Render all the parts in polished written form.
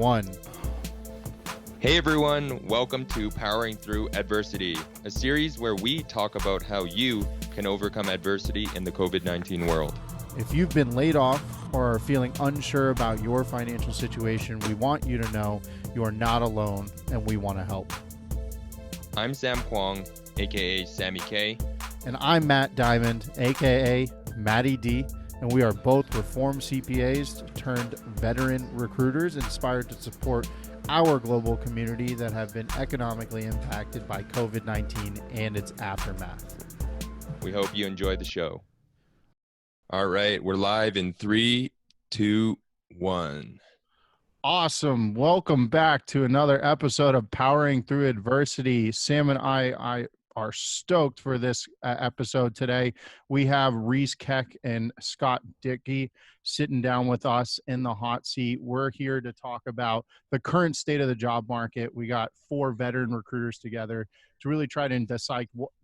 1. Hey everyone, welcome to Powering Through Adversity, a series where we talk about how you can overcome adversity in the COVID-19 world. If you've been laid off or are feeling unsure about your financial situation, we want you to know you are not alone and we want to help. I'm Sam Kwong, aka Sammy K. And I'm Matt Diamond, aka Matty D. And we are both reformed CPAs turned veteran recruiters inspired to support our global community that have been economically impacted by COVID-19 and its aftermath. We hope you enjoy the show. All right, we're live in 3, 2, 1. Awesome. Welcome back to another episode of Powering Through Adversity. Sam and I are stoked for this episode today. We have Riece, Keck, and Scott Dicke sitting down with us in the hot seat. We're here to talk about the current state of the job market. We got 4 veteran recruiters together to really try to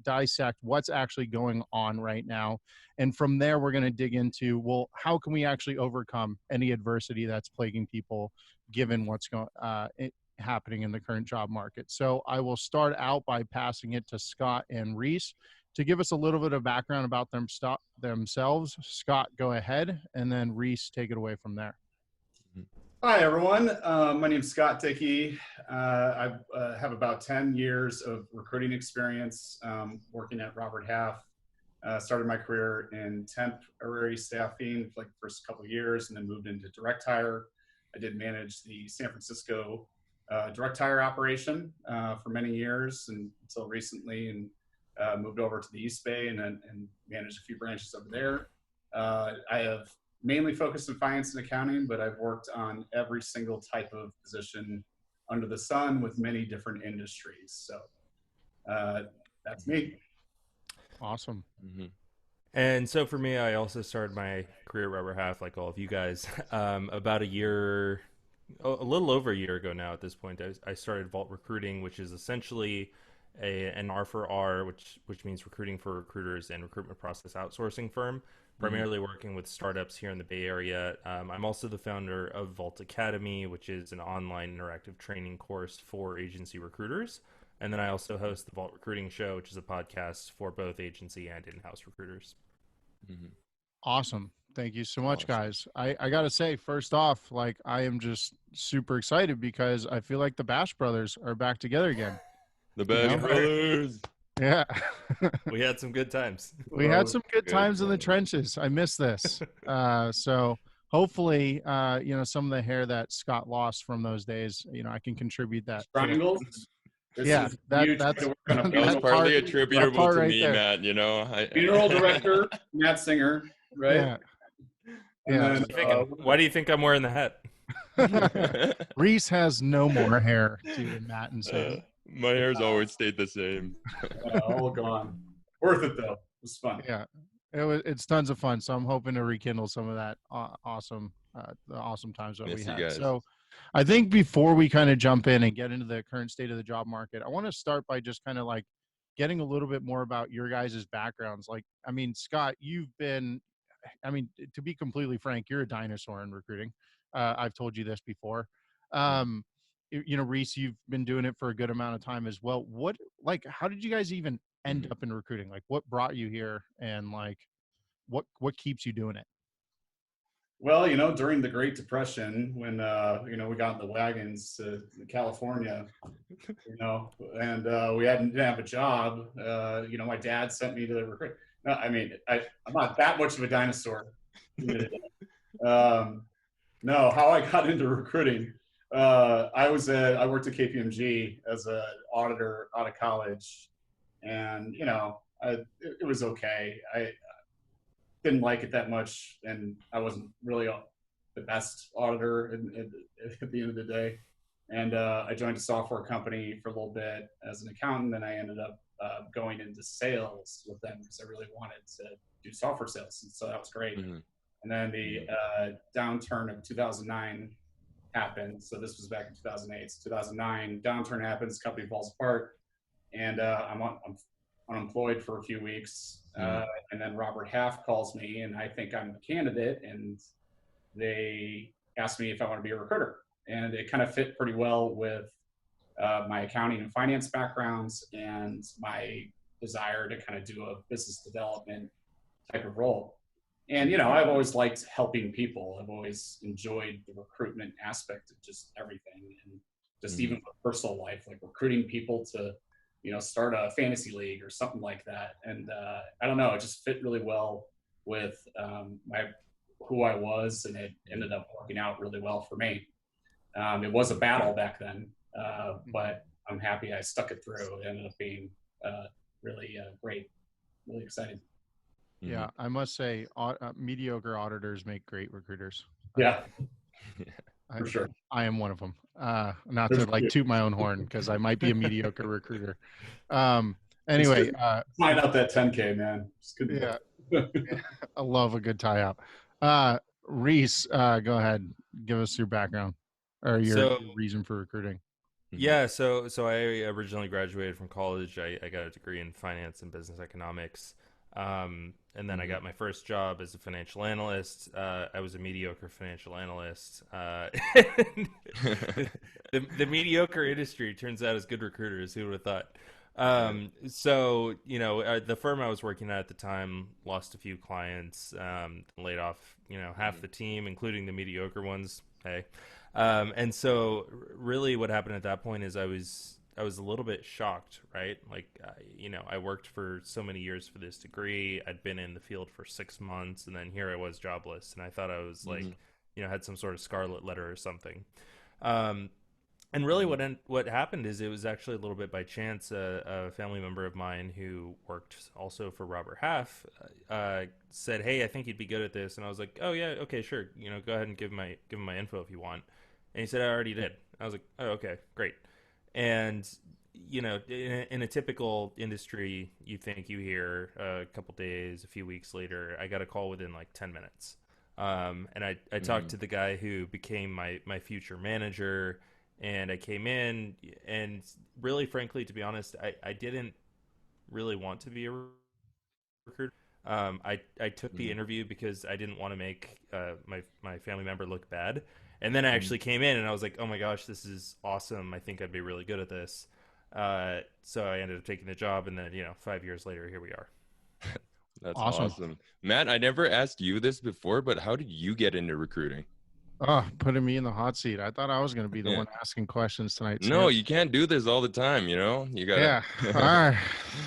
dissect what's actually going on right now. And from there, we're going to dig into, well, how can we actually overcome any adversity that's plaguing people given what's happening in the current job market. So I will start out by passing it to Scott and Riece to give us a little bit of background about themselves. Scott, go ahead, and then Riece, take it away from there. Hi, everyone. My name is Scott Dicke. I have about 10 years of recruiting experience working at Robert Half. Started my career in temporary staffing for like the first couple of years and then moved into direct hire. I did manage the San Francisco direct hire operation for many years until recently, and moved over to the East Bay and managed a few branches over there. I have mainly focused on finance and accounting, but I've worked on every single type of position under the sun with many different industries. So that's me. Awesome. Mm-hmm. And so for me, I also started my career at Rubber Half, like all of you guys, about a little over a year ago now at this point. I started Vault Recruiting, which is essentially an R for R, which means recruiting for recruiters and recruitment process outsourcing firm, primarily working with startups here in the Bay Area. I'm also the founder of Vault Academy, which is an online interactive training course for agency recruiters. And then I also host the Vault Recruiting Show, which is a podcast for both agency and in-house recruiters. Mm-hmm. Awesome. Thank you so much, guys. I got to say, first off, like, I am just super excited because I feel like the Bash Brothers are back together again. The Bash Brothers. Yeah. We had some good times. We had some good times in the trenches. I miss this. So hopefully, some of the hair that Scott lost from those days, I can contribute that. Triangles? That's partly attributable to me, there. Matt. Funeral director, Matt Singer, right? Yeah. Why do you think I'm wearing the hat? Riece has no more hair to Matt and Sam. My hair's always stayed the same. All gone. Worth it though. It was fun. Yeah, it's tons of fun. So I'm hoping to rekindle some of that the awesome times that we had. So I think before we kind of jump in and get into the current state of the job market, I want to start by just kind of like getting a little bit more about your guys' backgrounds. Like, I mean, Scott, to be completely frank, you're a dinosaur in recruiting. I've told you this before. Riece, you've been doing it for a good amount of time as well. How did you guys even end up in recruiting? Like, what brought you here, and like, what keeps you doing it? Well, during the Great Depression, when we got in the wagons to California, and we didn't have a job. My dad sent me to the recruit. No, I mean, I'm not that much of a dinosaur. No, how I got into recruiting. I worked at KPMG as an auditor out of college, and it was okay. I didn't like it that much, and I wasn't really the best auditor at the end of the day. And I joined a software company for a little bit as an accountant, and I ended up going into sales with them because I really wanted to do software sales, and so that was great. Mm-hmm. And then the downturn of 2009 happened. So this was back in 2008. So 2009 downturn happens, company falls apart, and I'm unemployed for a few weeks. And then Robert Half calls me, and I think I'm the candidate, and they asked me if I want to be a recruiter. and it kind of fit pretty well with my accounting and finance backgrounds and my desire to kind of do a business development type of role. And, you know, I've always liked helping people. I've always enjoyed the recruitment aspect of just everything. And just even for personal life, like recruiting people to, you know, start a fantasy league or something like that. And I don't know, it just fit really well with who I was, and it ended up working out really well for me. It was a battle back then, but I'm happy I stuck it through. It ended up being really great, really exciting. Yeah, I must say, mediocre auditors make great recruiters. Yeah, I, for sure. I am one of them. Not to like toot my own horn, because I might be a mediocre recruiter. Anyway, find out that 10K, man. Yeah, I love a good tie out. Riece, go ahead, give us your background or your reason for recruiting. Yeah, so I originally graduated from college. I got a degree in finance and business economics. And then I got my first job as a financial analyst. I was a mediocre financial analyst. The mediocre industry turns out as good recruiters. Who would have thought? So, you know, the firm I was working at the time lost a few clients, laid off, you know, half the team, including the mediocre ones. Hey. And so really what happened at that point is I was a little bit shocked, right? Like, you know, I worked for so many years for this degree. I'd been in the field for 6 months, and then here I was jobless. And I thought I was like, you know, had some sort of scarlet letter or something. And really what happened is it was actually a little bit by chance. A family member of mine who worked also for Robert Half said, "Hey, I think you'd be good at this." And I was like, "Oh yeah, okay, sure. You know, go ahead and give him my info if you want." And he said, "I already did." I was like, "Oh, okay, great." And you know, in a typical industry, you think you hear a couple days, a few weeks later. I got a call within like 10 minutes. And I talked to the guy who became my future manager. And I came in, and really, frankly, to be honest, I didn't really want to be a recruiter. I took the interview because I didn't want to make my family member look bad. And then I actually came in, and I was like, oh my gosh, this is awesome. I think I'd be really good at this. So I ended up taking the job, and then, you know, 5 years later, here we are. That's awesome. Matt, I never asked you this before, but how did you get into recruiting? Oh, putting me in the hot seat. I thought I was going to be the one asking questions tonight. No, you can't do this all the time, you know? You got Yeah. All right.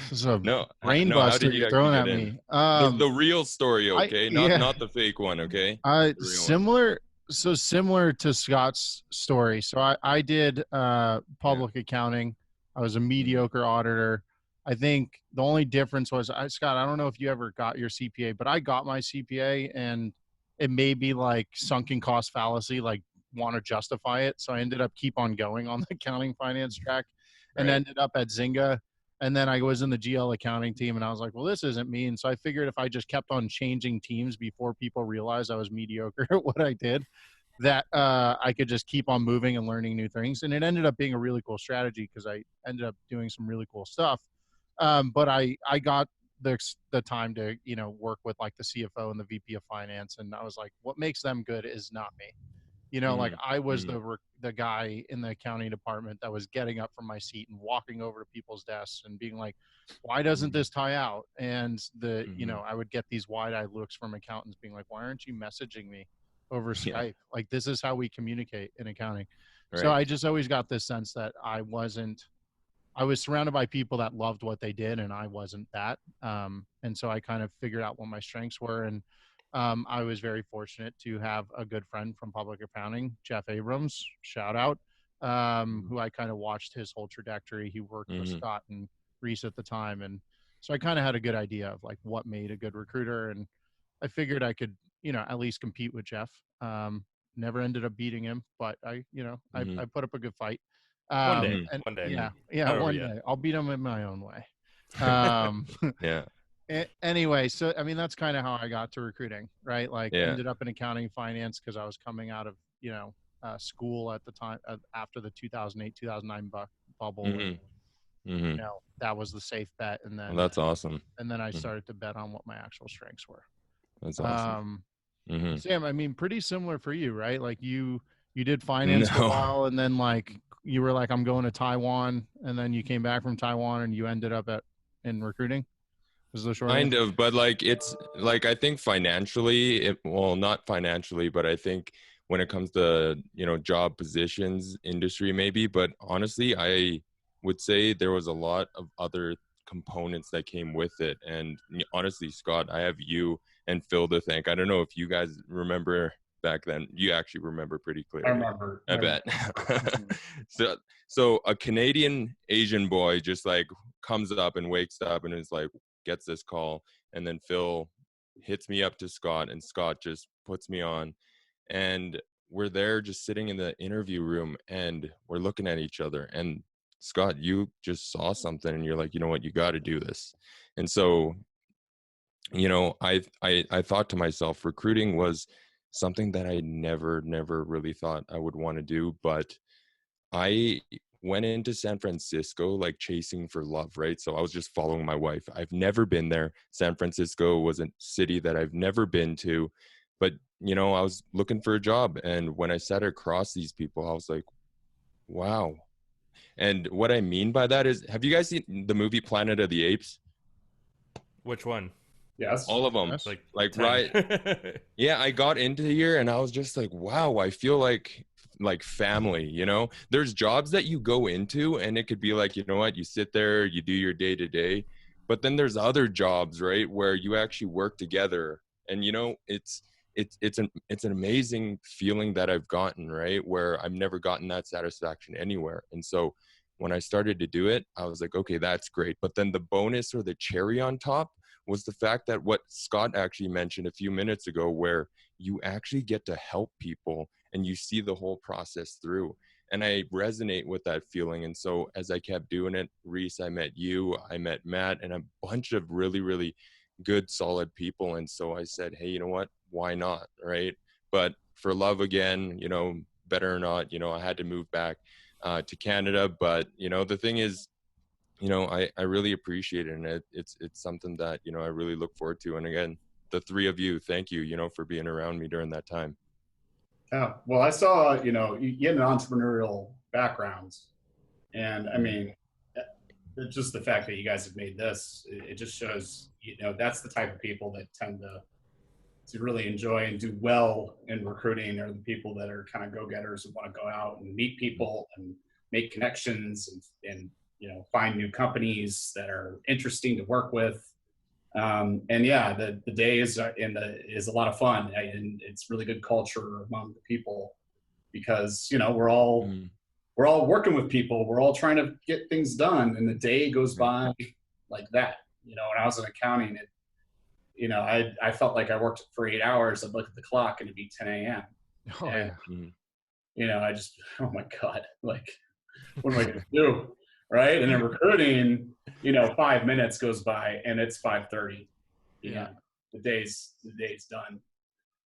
This is a brain buster you're throwing at me. The real story, okay? Not the fake one, okay? Similar to Scott's story. So I did public accounting. I was a mediocre auditor. I think the only difference was, Scott, I don't know if you ever got your CPA, but I got my CPA, and it may be like sunken cost fallacy, like want to justify it. So I ended up keep on going on the accounting finance track, and ended up at Zynga. And then I was in the GL accounting team, and I was like, well, this isn't me. And so I figured if I just kept on changing teams before people realized I was mediocre at what I did, that I could just keep on moving and learning new things. And it ended up being a really cool strategy because I ended up doing some really cool stuff. But I got the time to, you know, work with like the CFO and the VP of finance. And I was like, what makes them good is not me. You know, like I was the guy in the accounting department that was getting up from my seat and walking over to people's desks and being like, why doesn't this tie out? And you know, I would get these wide-eyed looks from accountants being like, why aren't you messaging me over Skype? Like, this is how we communicate in accounting. So I just always got this sense that I was surrounded by people that loved what they did, and I wasn't that. And so I kind of figured out what my strengths were. And I was very fortunate to have a good friend from public accounting, Jeff Abrams, shout out, who I kind of watched his whole trajectory. He worked with Scott and Riece at the time. And so I kind of had a good idea of like what made a good recruiter. And I figured I could, you know, at least compete with Jeff. Never ended up beating him, but I put up a good fight. One day. One day I'll beat him in my own way. Anyway, so I mean, that's kind of how I got to recruiting, right? Like ended up in accounting finance because I was coming out of, you know, school at the time, after the 2008-2009 bubble. And, you know, that was the safe bet. And then that's awesome. And then I started to bet on what my actual strengths were. That's awesome. Sam, I mean, pretty similar for you, right? Like you You did finance for a No. while, and then like you were like, I'm going to Taiwan, and then you came back from Taiwan, and you ended up in recruiting. Was the short Kind answer? of, but like it's like I think financially, well, not financially, but I think when it comes to, job positions, industry maybe, but honestly, I would say there was a lot of other components that came with it. And honestly, Scott, I have you and Phil to thank. I don't know if you guys remember back then. You actually remember pretty I clearly, remember. I bet. so so a Canadian Asian boy just like comes up and wakes up and is like, gets this call, and then Phil hits me up to Scott, and Scott just puts me on, and we're there just sitting in the interview room, and we're looking at each other, and Scott, you just saw something, and you're like, you know what, you got to do this. And so, I thought to myself, recruiting was something that I never really thought I would want to do, but I went into San Francisco like chasing for love, right? So I was just following my wife. I've never been there. San Francisco was a city that I've never been to, but I was looking for a job, and when I sat across these people, I was like, wow. And what I mean by that is, have you guys seen the movie Planet of the Apes? Which one? Yes. All of them. Yes. Like 10. Right. Yeah, I got into here and I was just like, wow, I feel like family, There's jobs that you go into and it could be like, you know what, you sit there, you do your day to day, but then there's other jobs, right, where you actually work together, and it's an amazing feeling that I've gotten, right, where I've never gotten that satisfaction anywhere. And so when I started to do it, I was like, okay, that's great. But then the bonus or the cherry on top was the fact that what Scott actually mentioned a few minutes ago, where you actually get to help people and you see the whole process through. And I resonate with that feeling. And so as I kept doing it, Riece, I met you, I met Matt, and a bunch of really, really good, solid people. And so I said, hey, you know what? Why not? Right. But for love again, better or not, I had to move back to Canada. But, the thing is, I really appreciate it, and it's something that I really look forward to. And again, the three of you, thank you, for being around me during that time. Yeah. Well, I saw, you had an entrepreneurial background, and I mean, just the fact that you guys have made this, it just shows, that's the type of people that tend to really enjoy and do well in recruiting, are the people that are kind of go-getters and want to go out and meet people and make connections and find new companies that are interesting to work with. And yeah, the day is a lot of fun, and it's really good culture among the people, because we're all working with people, we're all trying to get things done, and the day goes by like that. When I was in accounting, I felt like I worked for 8 hours. I'd look at the clock and it'd be 10 a.m. Oh, and yeah. I just, oh my god, like, what am I going to do? Right. And in recruiting, 5 minutes goes by and it's 5:30. Yeah. The day's done.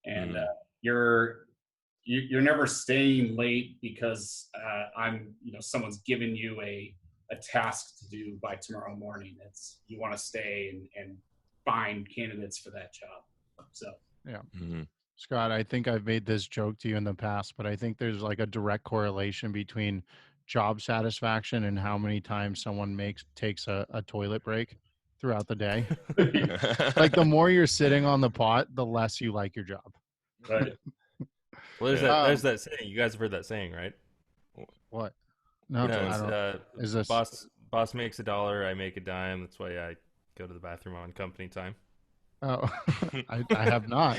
And you're never staying late because someone's given you a task to do by tomorrow morning. It's, you want to stay and find candidates for that job. So Yeah. Scott, I think I've made this joke to you in the past, but I think there's like a direct correlation between job satisfaction and how many times someone takes a toilet break throughout the day. Like the more you're sitting on the pot, the less you like your job. right. Well, there's that saying. You guys have heard that saying, right? What? No, No, I don't. Is this boss makes $1, I make a dime. That's why I go to the bathroom on company time. Oh, I have not.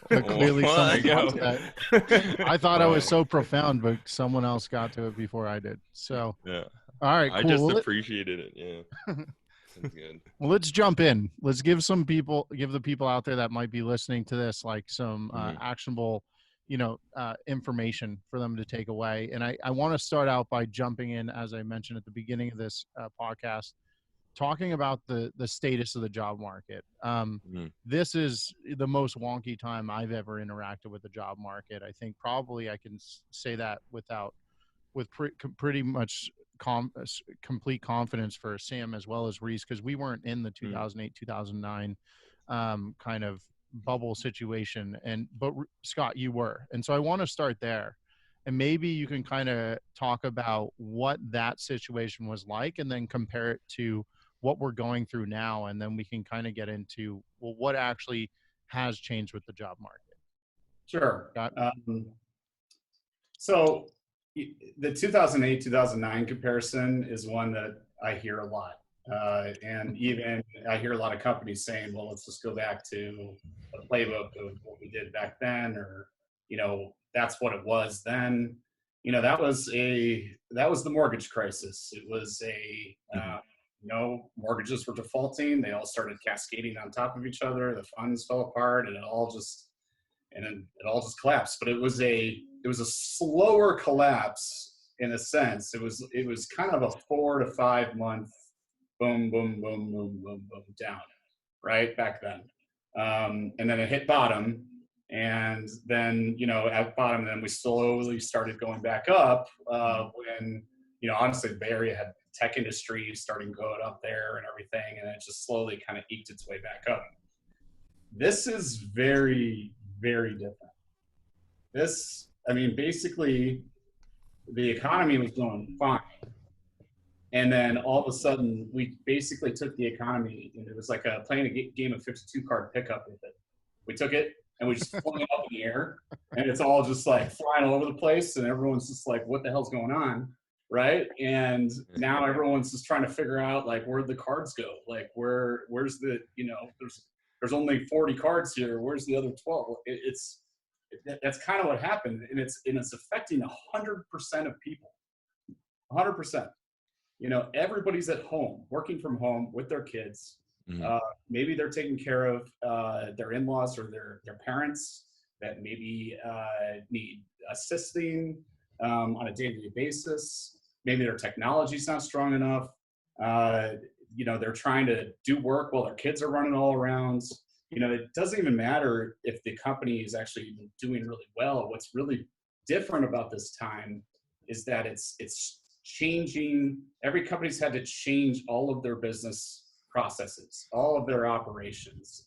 But clearly someone got that. I thought I was so profound, but someone else got to it before I did. So, yeah. All right, cool. I just appreciated it. Yeah. Sounds good. Well, let's jump in. Let's give the people out there that might be listening to this, like some actionable, information for them to take away. And I want to start out by jumping in, as I mentioned at the beginning of this podcast, talking about the status of the job market. This is the most wonky time I've ever interacted with the job market. I think probably I can say that with pretty much complete confidence for Sam as well as Riece, because we weren't in the 2008 2009 kind of bubble situation, but Scott, you were. And so I want to start there And maybe you can kind of talk about what that situation was like and then compare it to what we're going through now. And then we can kind of get into, well, what actually has changed with the job market. Sure. Got So the 2008, 2009 comparison is one that I hear a lot. And even I hear a lot of companies saying, well, let's just go back to the playbook of what we did back then, or, that's what it was then. That was the mortgage crisis. It was mortgages were defaulting. They all started cascading on top of each other. The funds fell apart, and then it all just collapsed. But it was a slower collapse in a sense. It was kind of a 4 to 5 month boom, boom, boom, boom, boom, boom down, right back then, and then it hit bottom, and then at bottom, then we slowly started going back up when honestly the Bay Area had tech industry starting going up there and everything, and it just slowly kind of eked its way back up. This is very, very different. Basically, the economy was going fine. And then all of a sudden, we basically took the economy, and it was like playing a game of 52 card pickup with it. We took it, and we just flung it up in the air, and it's all just like flying all over the place, and everyone's just like, what the hell's going on, right? And now everyone's just trying to figure out, like, where'd the cards go? Like, where's the, there's only 40 cards here. Where's the other 12? That's kind of what happened, and it's affecting 100% of people. 100%. Everybody's at home, working from home with their kids. Mm-hmm. Maybe they're taking care of their in-laws or their parents that maybe need assisting on a day-to-day basis. Maybe their technology's not strong enough. They're trying to do work while their kids are running all around. It doesn't even matter if the company is actually doing really well. What's really different about this time is that it's changing. Every company's had to change all of their business processes, all of their operations,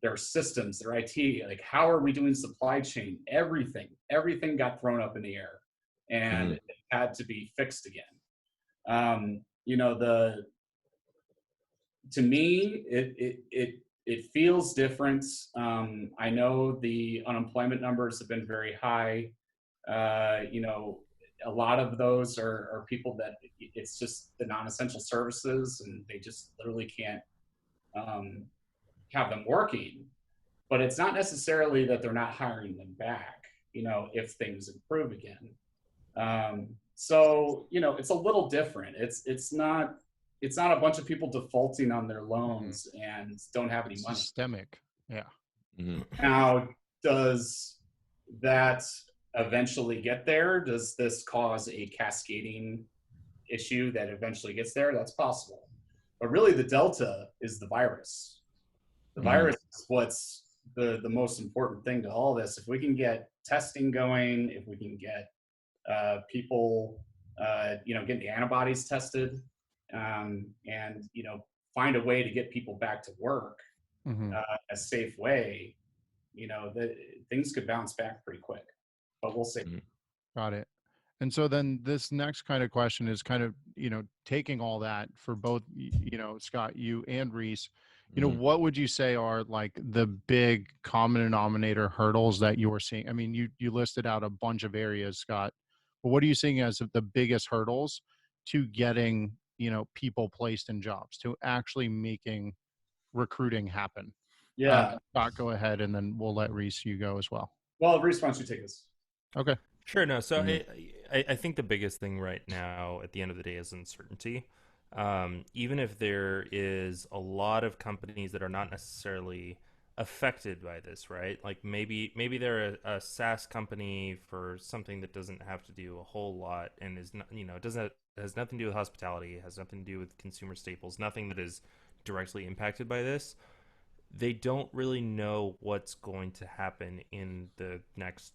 their systems, their IT. Like, how are we doing supply chain? Everything got thrown up in the air, and it had to be fixed again. To me, it feels different. I know the unemployment numbers have been very high. A lot of those are people that it's just the non-essential services, and they just literally can't have them working. But it's not necessarily that they're not hiring them back, if things improve again. So it's a little different. It's not a bunch of people defaulting on their loans and don't have any money. Systemic. Yeah. Mm-hmm. Now, does that eventually get there? Does this cause a cascading issue that eventually gets there? That's possible. But really, the delta is the virus. The virus is what's the most important thing to all this. If we can get testing going, if we can get people, getting the antibodies tested, and find a way to get people back to work a safe way, things could bounce back pretty quick. But we'll see. Got it. And so then this next kind of question is kind of, taking all that for both, Scott, you and Riece, what would you say are like the big common denominator hurdles that you're seeing? I mean, you listed out a bunch of areas, Scott, but what are you seeing as the biggest hurdles to getting, people placed in jobs, to actually making recruiting happen? Yeah. Scott, go ahead, and then we'll let Riece, you go as well. Well, Riece, why don't you take this? Okay. Sure. No. So I think the biggest thing right now at the end of the day is uncertainty. Even if there is a lot of companies that are not necessarily affected by this, right? Like maybe they're a SaaS company for something that doesn't have to do a whole lot and is not, has nothing to do with hospitality, has nothing to do with consumer staples, nothing that is directly impacted by this. They don't really know what's going to happen in the next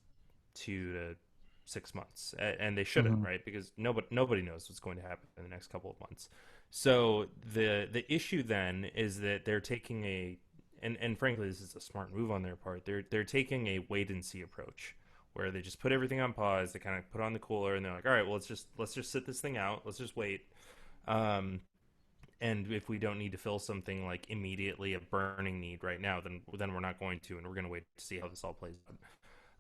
2 to 6 months, and they shouldn't, right? Because nobody knows what's going to happen in the next couple of months. So the issue then is that they're taking and frankly, this is a smart move on their part. They're taking a wait and see approach, where they just put everything on pause. They kind of put on the cooler, and they're like, all right, well, let's just sit this thing out. Let's just wait. And if we don't need to fill something like immediately a burning need right now, then we're not going to, and we're going to wait to see how this all plays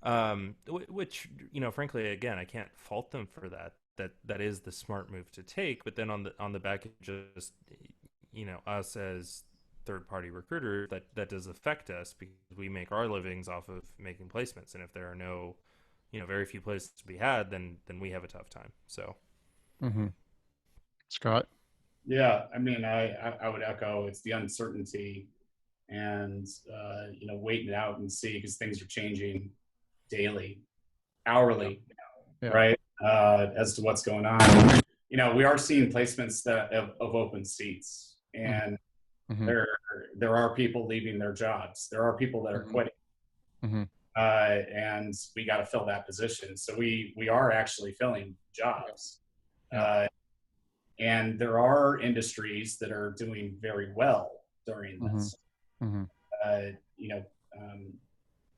out. Which, frankly, again, I can't fault them for that. That is the smart move to take. But then on the back end, just us as third party recruiter, that does affect us because we make our livings off of making placements, and if there are no, very few places to be had, then we have a tough time. So, Scott. Yeah, I mean, I would echo it's the uncertainty and waiting it out and see because things are changing daily, hourly, right? As to what's going on. We are seeing placements of open seats, and there are people leaving their jobs. There are people that are quitting, and we got to fill that position. So we are actually filling jobs. And there are industries that are doing very well during this.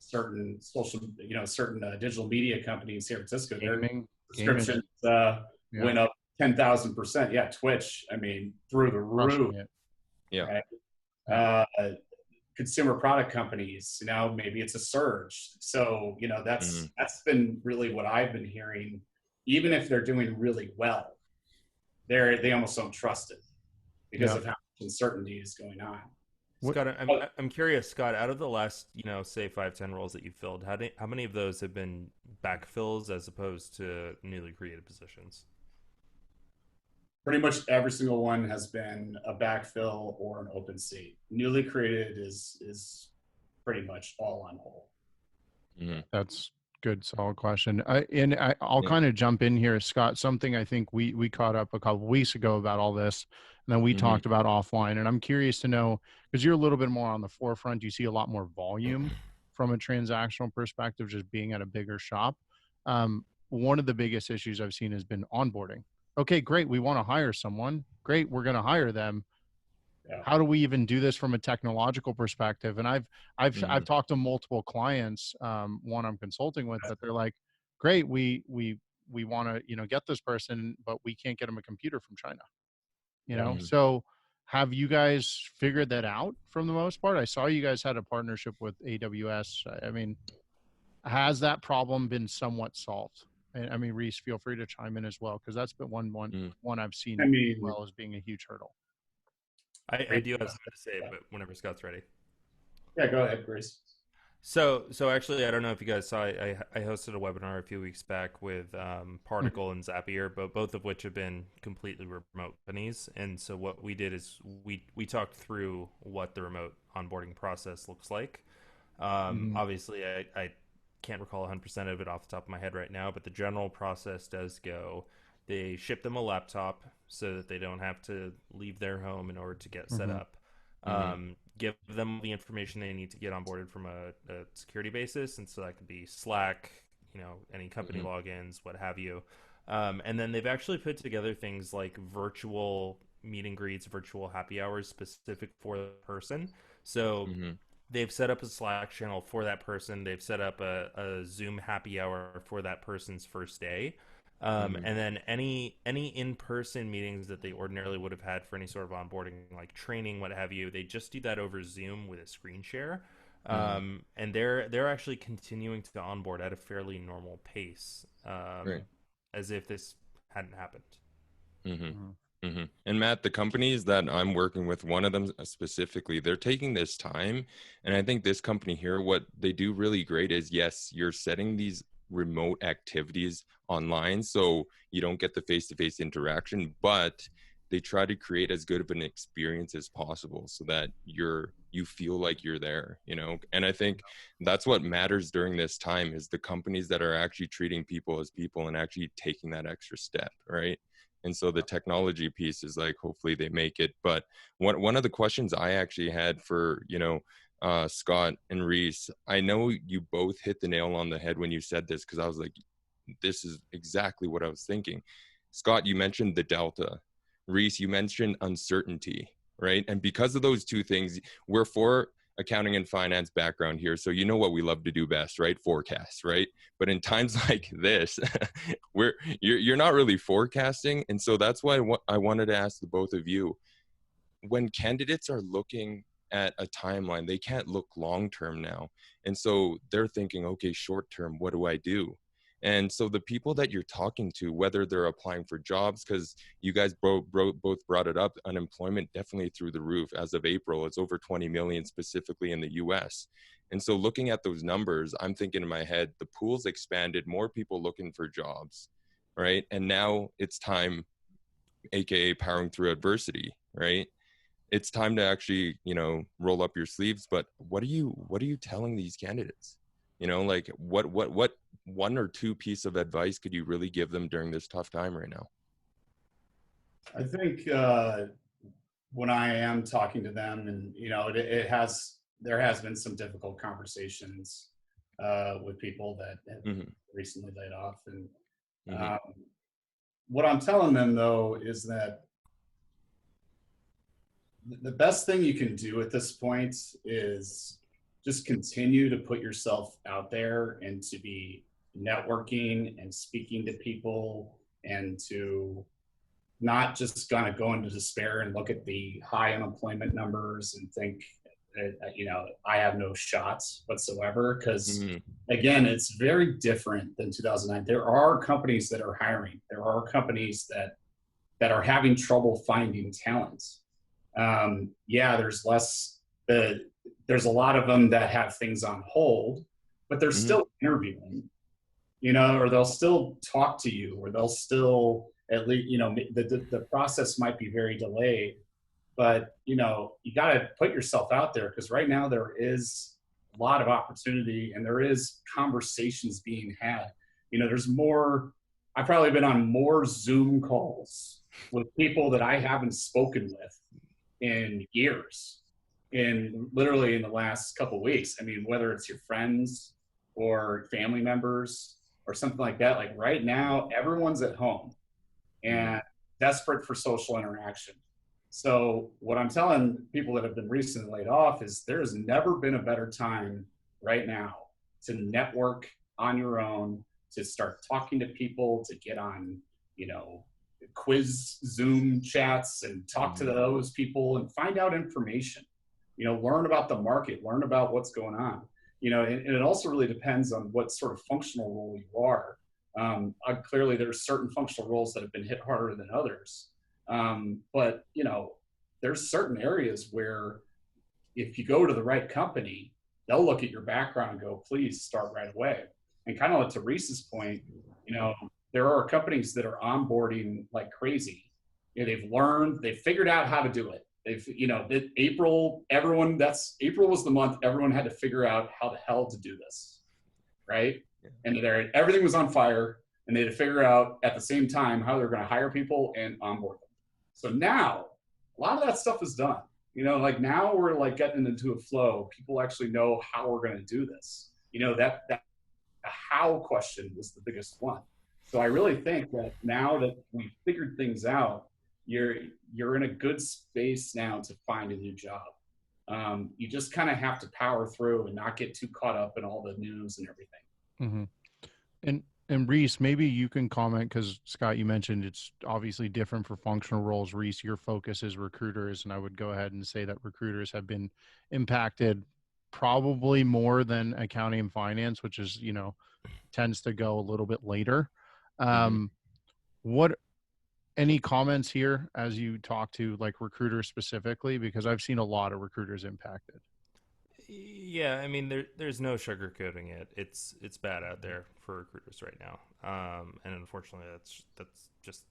Certain social, certain digital media companies here in San Francisco, their subscriptions went up 10,000%. Yeah, Twitch, I mean, through the roof. Yeah. Right? Consumer product companies, maybe it's a surge. So, that's been really what I've been hearing. Even if they're doing really well, they almost don't trust it because of how much uncertainty is going on. Scott, I'm curious, Scott, out of the last, say 5-10 roles that you've filled, how many of those have been backfills as opposed to newly created positions? Pretty much every single one has been a backfill or an open seat. Newly created is pretty much all on hold. That's good, solid question. I'll kind of jump in here, Scott. Something I think we caught up a couple of weeks ago about all this, and then we talked about offline. And I'm curious to know, because you're a little bit more on the forefront, you see a lot more volume from a transactional perspective, just being at a bigger shop. One of the biggest issues I've seen has been onboarding. Okay, great. We want to hire someone. Great. We're going to hire them. How do we even do this from a technological perspective? And I've talked to multiple clients, one I'm consulting with, that they're like, great, we want to, get this person, but we can't get them a computer from China, So have you guys figured that out from the most part? I saw you guys had a partnership with AWS. I mean, has that problem been somewhat solved? I mean, Riece, feel free to chime in as well, because that's been one I've seen as being a huge hurdle. I do have something to say, but whenever Scott's ready. Yeah, go ahead, Grace. So actually, I don't know if you guys saw, I hosted a webinar a few weeks back with Particle and Zapier, but both of which have been completely remote companies. And so what we did is we talked through what the remote onboarding process looks like. Obviously, I can't recall 100% of it off the top of my head right now, but the general process does go, they ship them a laptop so that they don't have to leave their home in order to get set up. Give them the information they need to get onboarded from a security basis. And so that could be Slack, any company logins, what have you. And then they've actually put together things like virtual meet and greets, virtual happy hours specific for the person. So they've set up a Slack channel for that person. They've set up a Zoom happy hour for that person's first day. And then any in-person meetings that they ordinarily would have had for any sort of onboarding, like training, what have you, they just do that over Zoom with a screen share. And they're actually continuing to onboard at a fairly normal pace, as if this hadn't happened. And Matt, the companies that I'm working with, one of them specifically, they're taking this time. And I think this company here, what they do really great is, yes, you're setting these remote activities online so you don't get the face-to-face interaction, but they try to create as good of an experience as possible so that you feel like you're there, and I think that's what matters during this time, is the companies that are actually treating people as people and actually taking that extra step, right? And so the technology piece is like, hopefully they make it. But one of the questions I actually had for Scott and Riece, I know you both hit the nail on the head when you said this, because I was like, this is exactly what I was thinking. Scott, you mentioned the Delta. Riece, you mentioned uncertainty, right? And because of those two things, we're for accounting and finance background here, so you know what we love to do best, right? Forecasts, right? But in times like this, you're not really forecasting, and so that's why I wanted to ask the both of you, when candidates are looking at a timeline, they can't look long term now, and so they're thinking, okay, short term, what do I do? And so the people that you're talking to, whether they're applying for jobs, because you guys both brought it up, unemployment definitely through the roof. As of April, it's over 20 million specifically in the US. And so looking at those numbers, I'm thinking in my head, the pool's expanded, more people looking for jobs, right? And now it's time, AKA powering through adversity, right? It's time to actually, roll up your sleeves. But what are you telling these candidates? Like what one or two piece of advice could you really give them during this tough time right now? I think when I am talking to them, and there has been some difficult conversations with people that have recently laid off, and what I'm telling them though is that the best thing you can do at this point is just continue to put yourself out there and to be networking and speaking to people, and to not just kind of go into despair and look at the high unemployment numbers and think, I have no shots whatsoever. Because again, it's very different than 2009. There are companies that are hiring. There are companies that are having trouble finding talent. There's less. There's a lot of them that have things on hold, but they're still interviewing, or they'll still talk to you, or they'll still, at least, the process might be very delayed, but you got to put yourself out there, because right now there is a lot of opportunity and there is conversations being had. There's more. I've probably been on more Zoom calls with people that I haven't spoken with in years, literally in the last couple of weeks. I mean, whether it's your friends or family members or something like that, like right now, everyone's at home and desperate for social interaction. So what I'm telling people that have been recently laid off is there's never been a better time right now to network on your own, to start talking to people, to get on, quiz Zoom chats and talk to those people and find out information, learn about the market, learn about what's going on, and it also really depends on what sort of functional role you are. Clearly there's certain functional roles that have been hit harder than others. But there's certain areas where if you go to the right company, they'll look at your background and go, please start right away. And kind of to Riece's point, there are companies that are onboarding like crazy. They've figured out how to do it. April was the month everyone had to figure out how the hell to do this, right? And everything was on fire, and they had to figure out at the same time how they're going to hire people and onboard them. So now a lot of that stuff is done. Like now we're like getting into a flow. People actually know how we're going to do this. That how question was the biggest one. So I really think that now that we figured things out, you're in a good space now to find a new job. You just kind of have to power through and not get too caught up in all the news and everything. And Riece, maybe you can comment, because Scott, you mentioned it's obviously different for functional roles. Riece, your focus is recruiters, and I would go ahead and say that recruiters have been impacted probably more than accounting and finance, which is, tends to go a little bit later. Any comments here as you talk to like recruiters specifically? Because I've seen a lot of recruiters impacted. Yeah, I mean, there's no sugarcoating it. It's bad out there for recruiters right now, and unfortunately, that's just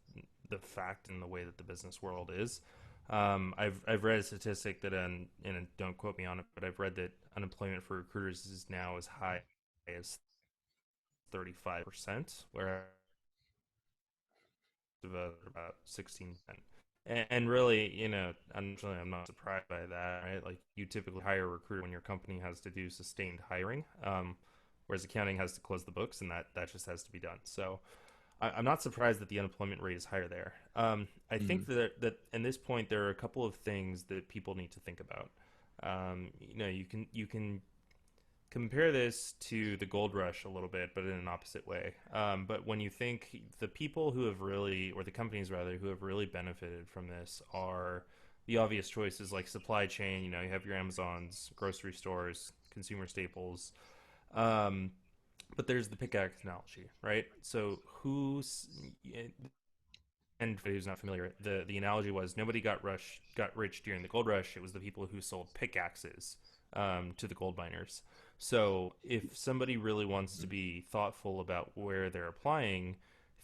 the fact in the way that the business world is. I've read a statistic that, and don't quote me on it, but I've read that unemployment for recruiters is now as high as 35%, whereas about 16%. And really, unfortunately, I'm not surprised by that, right? Like, you typically hire a recruiter when your company has to do sustained hiring, whereas accounting has to close the books, and that just has to be done. So I'm not surprised that the unemployment rate is higher there. I think that at this point, there are a couple of things that people need to think about. You can compare this to the gold rush a little bit, but in an opposite way. But when you think the people who have really, or the companies rather, who have really benefited from this are the obvious choices like supply chain. You have your Amazons, grocery stores, consumer staples. Um, but there's the pickaxe analogy, right? So and for who's not familiar, the analogy was nobody got rich during the gold rush. It was the people who sold pickaxes to the gold miners. So if somebody really wants to be thoughtful about where they're applying,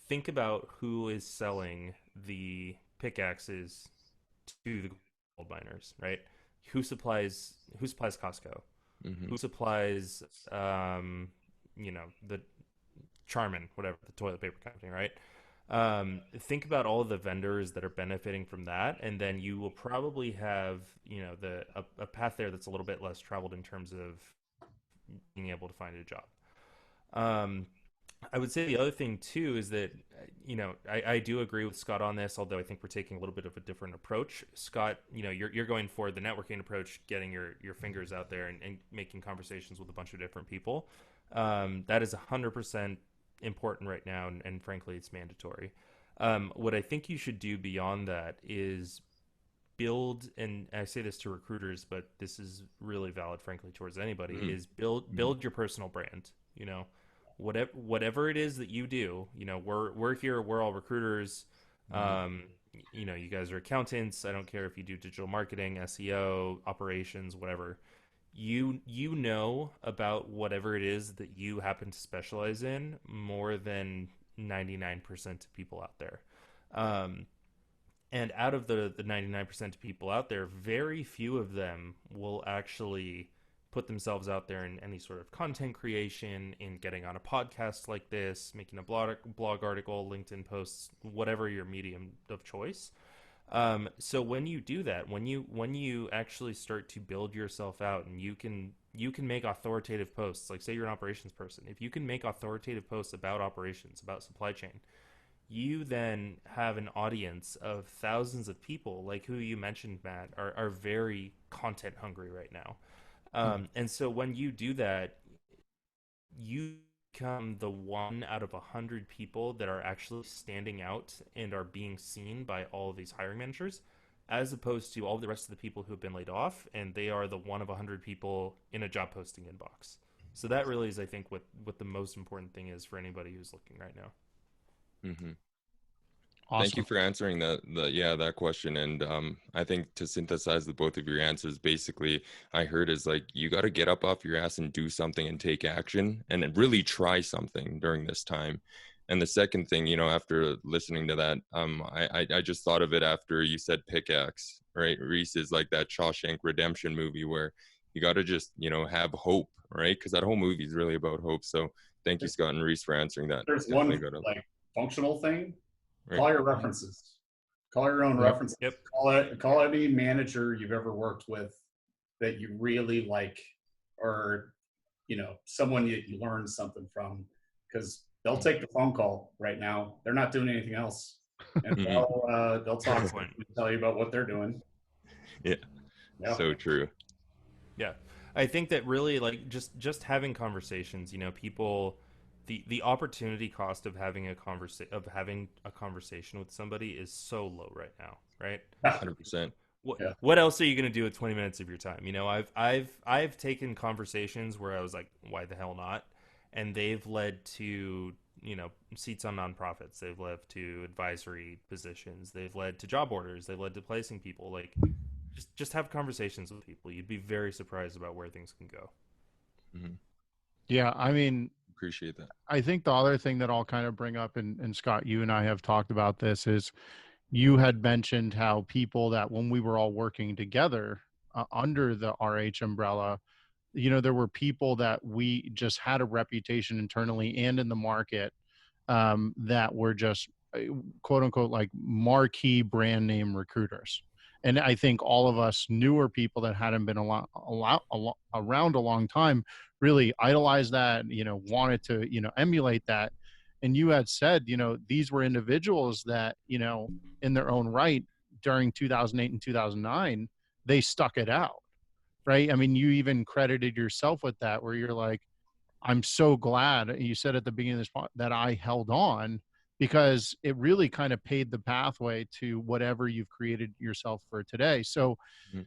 think about who is selling the pickaxes to the gold miners, right? Who supplies Costco? Mm-hmm. Who supplies the Charmin, whatever, the toilet paper company, right? Think about all of the vendors that are benefiting from that, and then you will probably have a path there that's a little bit less traveled in terms of being able to find a job. Um, I would say the other thing too is that I do agree with Scott on this, although I think we're taking a little bit of a different approach. Scott, you're going for the networking approach, getting your fingers out there and making conversations with a bunch of different people. That is 100% important right now, and frankly, it's mandatory. What I think you should do beyond that is build, and I say this to recruiters, but this is really valid, frankly, towards anybody, Mm-hmm. is build your personal brand. Whatever it is that you do, we're here, we're all recruiters. Um, you guys are accountants. I don't care if you do digital marketing, SEO, operations, whatever. You know about whatever it is that you happen to specialize in more than 99% of people out there. Um, and out of the 99% of people out there, very few of them will actually put themselves out there in any sort of content creation, in getting on a podcast like this, making a blog article, LinkedIn posts, whatever your medium of choice. So when you do that, when you actually start to build yourself out, and you can make authoritative posts, like say you're an operations person, if you can make authoritative posts about operations, about supply chain, you then have an audience of thousands of people, like who you mentioned, Matt, are very content hungry right now. And so when you do that, you become the one out of 100 people that are actually standing out and are being seen by all of these hiring managers, as opposed to all the rest of the people who have been laid off, and they are the one of 100 people in a job posting inbox. So that really is, I think, what the most important thing is for anybody who's looking right now. Mm-hmm. Thank you Awesome. for answering that question. And I think to synthesize the both of your answers, basically, I heard is like you got to get up off your ass and do something and take action and really try something during this time. And the second thing, after listening to that, I just thought of it after you said pickaxe, right? Riece is like that Shawshank Redemption movie where you got to just have hope, right? Because that whole movie is really about hope. So thank you, Scott and Riece, for answering that. There's Definitely one got to like functional thing. right. Call your references. Call your own Yep. references. Yep. Call any manager you've ever worked with that you really like, or someone you learned something from, because they'll take the phone call right now. They're not doing anything else, and they'll talk to you and tell you about what they're doing. Yeah. So true. Yeah, I think that really, like, just having conversations, people, the opportunity cost of having a conversation with somebody is so low right now, right? 100%. What else are you going to do with 20 minutes of your time? I've taken conversations where I was like, why the hell not? And they've led to seats on nonprofits. They've led to advisory positions. They've led to job orders. They've led to placing people. Like, just have conversations with people. You'd be very surprised about where things can go. Mm-hmm. Yeah, I mean, Appreciate that. I think the other thing that I'll kind of bring up, and Scott, you and I have talked about this, is you had mentioned how people that when we were all working together under the RH umbrella, there were people that we just had a reputation internally and in the market that were just quote unquote like marquee brand name recruiters. And I think all of us newer people that hadn't been around a long time really idolized that, wanted to, emulate that. And you had said, these were individuals that, in their own right during 2008 and 2009, they stuck it out. right? I mean, you even credited yourself with that, where you're like, I'm so glad you said at the beginning of this that I held on, because it really kind of paved the pathway to whatever you've created yourself for today. So Mhm.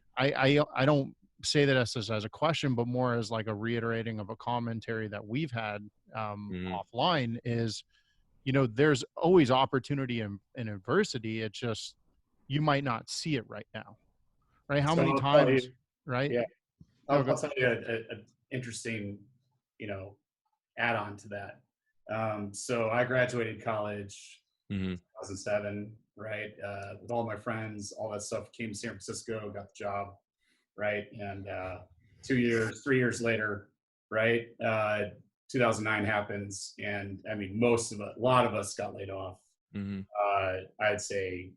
I don't say that as a question, but more as like a reiterating of a commentary that we've had Mhm. offline is, there's always opportunity in adversity. It's just, you might not see it right now. Right. How So many I'll tell times, you, right? yeah, No, I'll tell you a interesting, add on to that. So I graduated college Mhm. 2007, right? With all my friends, all that stuff. Came to San Francisco, got the job, right? And 2 years, 3 years later, right? 2009 happens, and I mean, a lot of us got laid off. Mhm. I'd say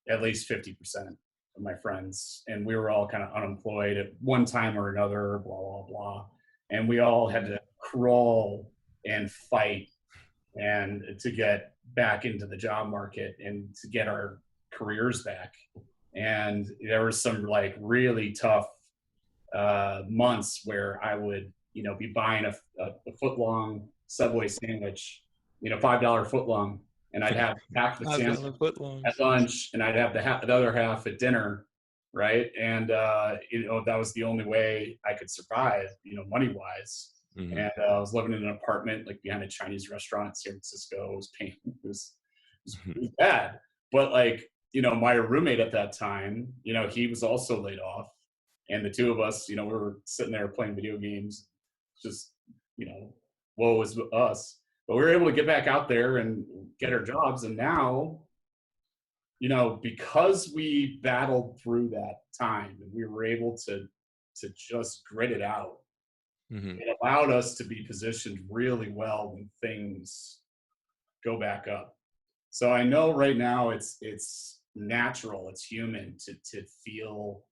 at least 50% of my friends, and we were all kind of unemployed at one time or another, blah blah blah, and we all had to crawl and fight and to get back into the job market and to get our careers back. And there was some like really tough months where I would, be buying a foot long Subway sandwich, $5 foot long, and I'd have half the sandwich Footlongs. at lunch, and I'd have the other half at dinner, right? And that was the only way I could survive, money wise. Mhm. And I was living in an apartment like behind a Chinese restaurant in San Francisco. It was pain. It was bad. But like, my roommate at that time, he was also laid off, and the two of us, we were sitting there playing video games, just, woe is us. But we were able to get back out there and get our jobs, and now, because we battled through that time and we were able to just grit it out, Mhm. it allowed us to be positioned really well when things go back up. So I know right now it's natural, it's human to feel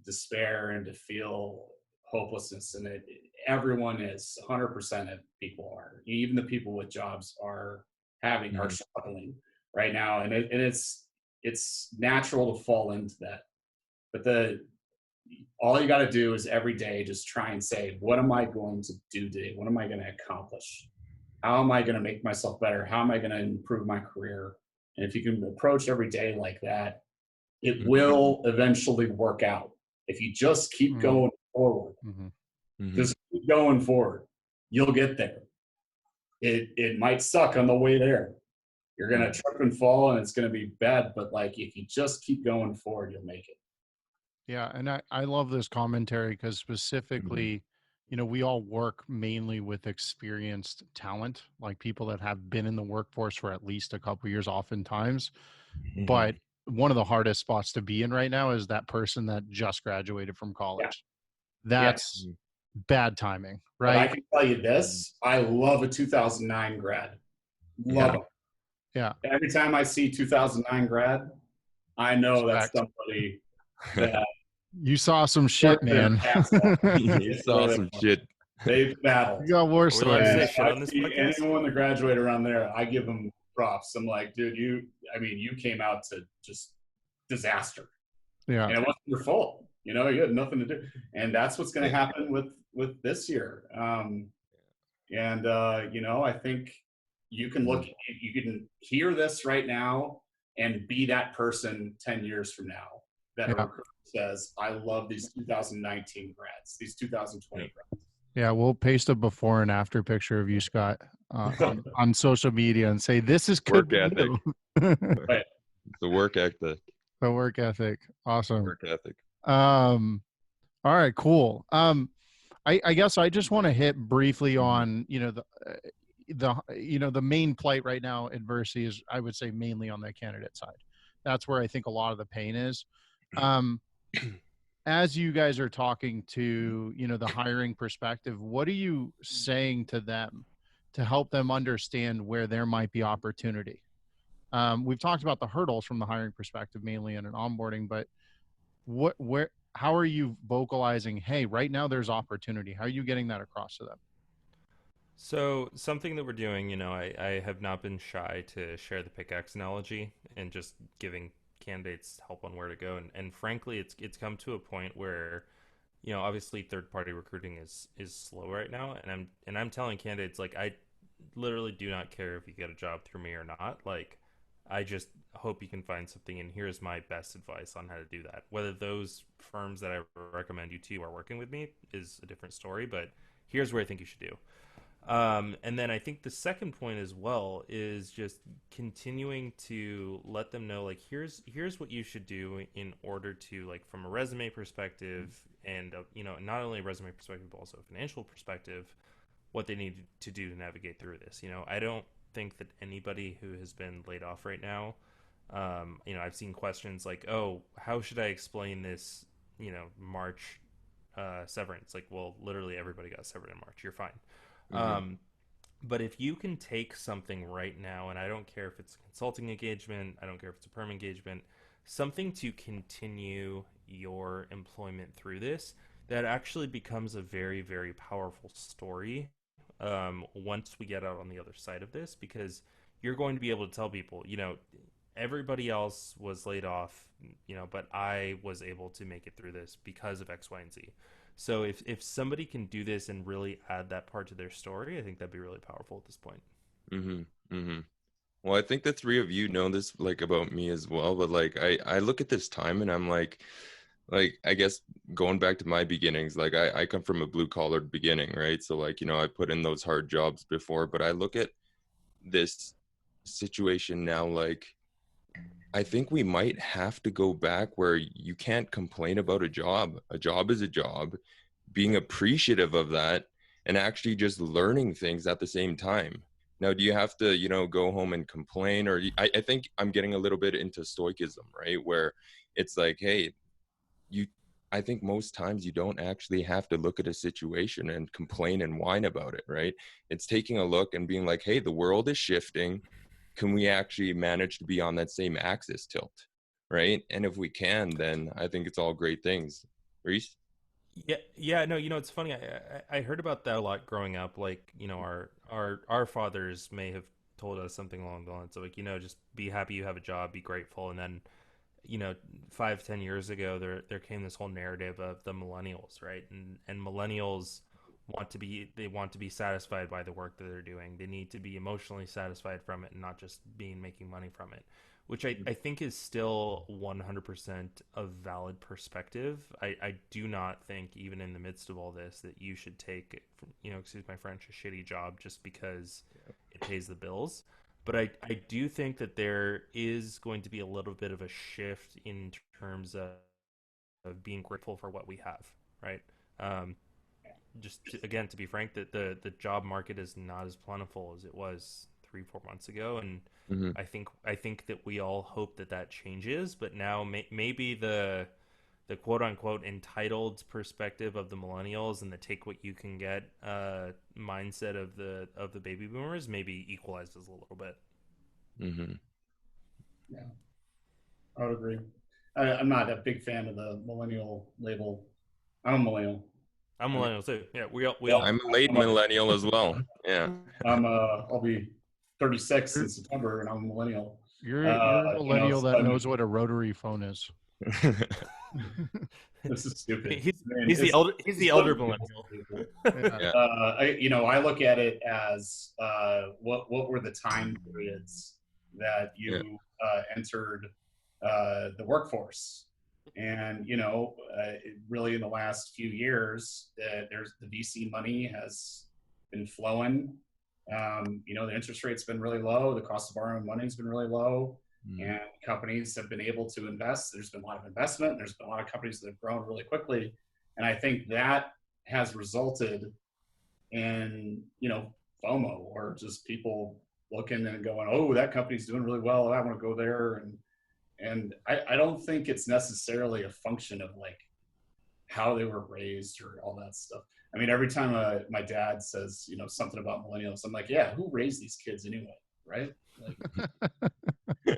despair and to feel hopelessness, and everyone is 100% of people are, even the people with jobs are Mhm. struggling right now, and it's natural to fall into that. But all you got to do is every day just try and say, what am I going to do today? What am I going to accomplish? How am I going to make myself better? How am I going to improve my career? And if you can approach every day like that, it Mhm. will eventually work out. If you just keep Mm-hmm. going forward, Mhm. just keep going forward, you'll get there. It might suck on the way there. You're going to trip and fall and it's going to be bad, but like if you just keep going forward, you'll make it. Yeah, and I love this commentary because Mhm. specifically, we all work mainly with experienced talent, like people that have been in the workforce for at least a couple years, oftentimes. Mhm. But one of the hardest spots to be in right now is that person that just graduated from Yeah. college. Yeah. That's bad timing, But I right? can tell you Mhm. this, I love a 2009 grad. Love Yeah. them. Yeah, Every time I see 2009 grad, I know that's respect. somebody that You saw some shit, worked their man. ass off. You saw some shit. They've You battled. got war Are we allowed to And say stories. if shit I on this see podcast? anyone that graduated around there, I give them props. I'm like, dude, you came out to just disaster. Yeah. And it wasn't your fault. You had nothing to do. And that's what's going to Yeah. happen with this year. And I think you can Mhm. you can hear this right now and be that person 10 years from now that a Yeah. recruiter says, I love these 2019 grads, these 2020 Yeah, we'll paste a before and after picture of you, Scott, grads. on social media and say this could Work be ethic. you. Right. The work ethic. The work ethic, awesome. Work ethic. All right, cool. I guess I just want to hit briefly Mhm. on the main plight right now. Adversity is, I would say, mainly on the candidate side. That's where I think a lot of the pain is. Um, as you guys are talking to the hiring perspective, what are you saying to them to help them understand where there might be opportunity? We've talked about the hurdles from the hiring perspective mainly in an onboarding, but how are you vocalizing, hey, right now there's opportunity? How are you getting that across to them? So something that we're doing, I have not been shy to share the pickaxe analogy and just giving candidates help on where to go. And frankly, it's come to a point where obviously third party recruiting is slow right now, and I'm telling candidates, like, I literally do not care if you get a job through me or not. Like, I just hope you can find something, and here's my best advice on how to do that. Whether those firms that I recommend you to are working with me is a different story, but here's where I think you should do. And then I think the second point as well is just continuing to let them know, like, here's what you should do in order to, like, from a resume perspective, and not only a resume perspective but also a financial perspective, what they need to do to navigate through this. I don't think that anybody who has been laid off right now, I've seen questions like, oh, how should I explain this, March severance? Like, well, literally everybody got severed in March. You're fine. Mm-hmm. But if you can take something right now, and I don't care if it's a consulting engagement, I don't care if it's a perm engagement, something to continue your employment through this, that actually becomes a very, very powerful story once we get out on the other side of this, because you're going to be able to tell people, everybody else was laid off, but I was able to make it through this because of X, Y, and Z. So if somebody can do this and really add that part to their story, I think that'd be really powerful at this point. Mm-hmm. Mm-hmm. Well, I think the three of you know this, like, about me as well, but like I look at this time and I'm like I guess going back to my beginnings, like I come from a blue collar beginning, right? So like, I put in those hard jobs before, but I look at this situation now, like I think we might have to go back where you can't complain about a job. A job is a job, being appreciative of that, and actually just learning things at the same time. Now, do you have to, go home and complain? Or I think I'm getting a little bit into stoicism, right? Where it's like, hey, you, I think most times you don't actually have to look at a situation and complain and whine about it, right? It's taking a look and being like, hey, the world is shifting. Can we actually manage to be on that same axis tilt, right? And if we can, then I think it's all great things. Riece? Yeah, yeah, no, it's funny. I heard about that a lot growing up. Like, our fathers may have told us something along the lines of, like, just be happy you have a job, be grateful, and then, 5-10 years ago, there came this whole narrative of the millennials, right? And millennials want to be satisfied by the work that they're doing. They need to be emotionally satisfied from it and not just making money from it, which I think is still 100% a valid perspective. I do not think, even in the midst of all this, that you should take, excuse my French, a shitty job just because it pays the bills. But I do think that there is going to be a little bit of a shift in terms of being grateful for what we have, right? Um, again, to be frank, that the job market is not as plentiful as it was 3-4 months ago, and Mm-hmm. I think that we all hope that changes. But now maybe the quote unquote entitled perspective of the millennials and the take what you can get mindset of the baby boomers maybe equalizes a little bit. Mm-hmm. Yeah, I would agree. I'm not a big fan of the millennial label. I'm a millennial. I'm I mean, millennial too. Yeah, we yeah, all. I'm a late millennial as well. Yeah. I'll be 36 in You're September, and I'm a millennial. you're a millennial So that knows what a rotary phone is. this is stupid. he's I mean, he's the elder he's the elder literally millennial. stupid. Yeah. Yeah. I look at it as what were the time periods that Yeah. you entered the workforce, and really in the last few years, there's the VC money has been flowing. The interest rate's been really low. The cost of borrowing money has been really low. Mm-hmm. And companies have been able to invest. There's been a lot of investment. There's been a lot of companies that have grown really quickly. And I think that has resulted in, FOMO, or just people looking and going, oh, that company's doing really well. I want to go there. And I don't think it's necessarily a function of like how they were raised or all that stuff. I mean, every time my dad says, something about millennials, I'm like, yeah, who raised these kids anyway? Right? Like, who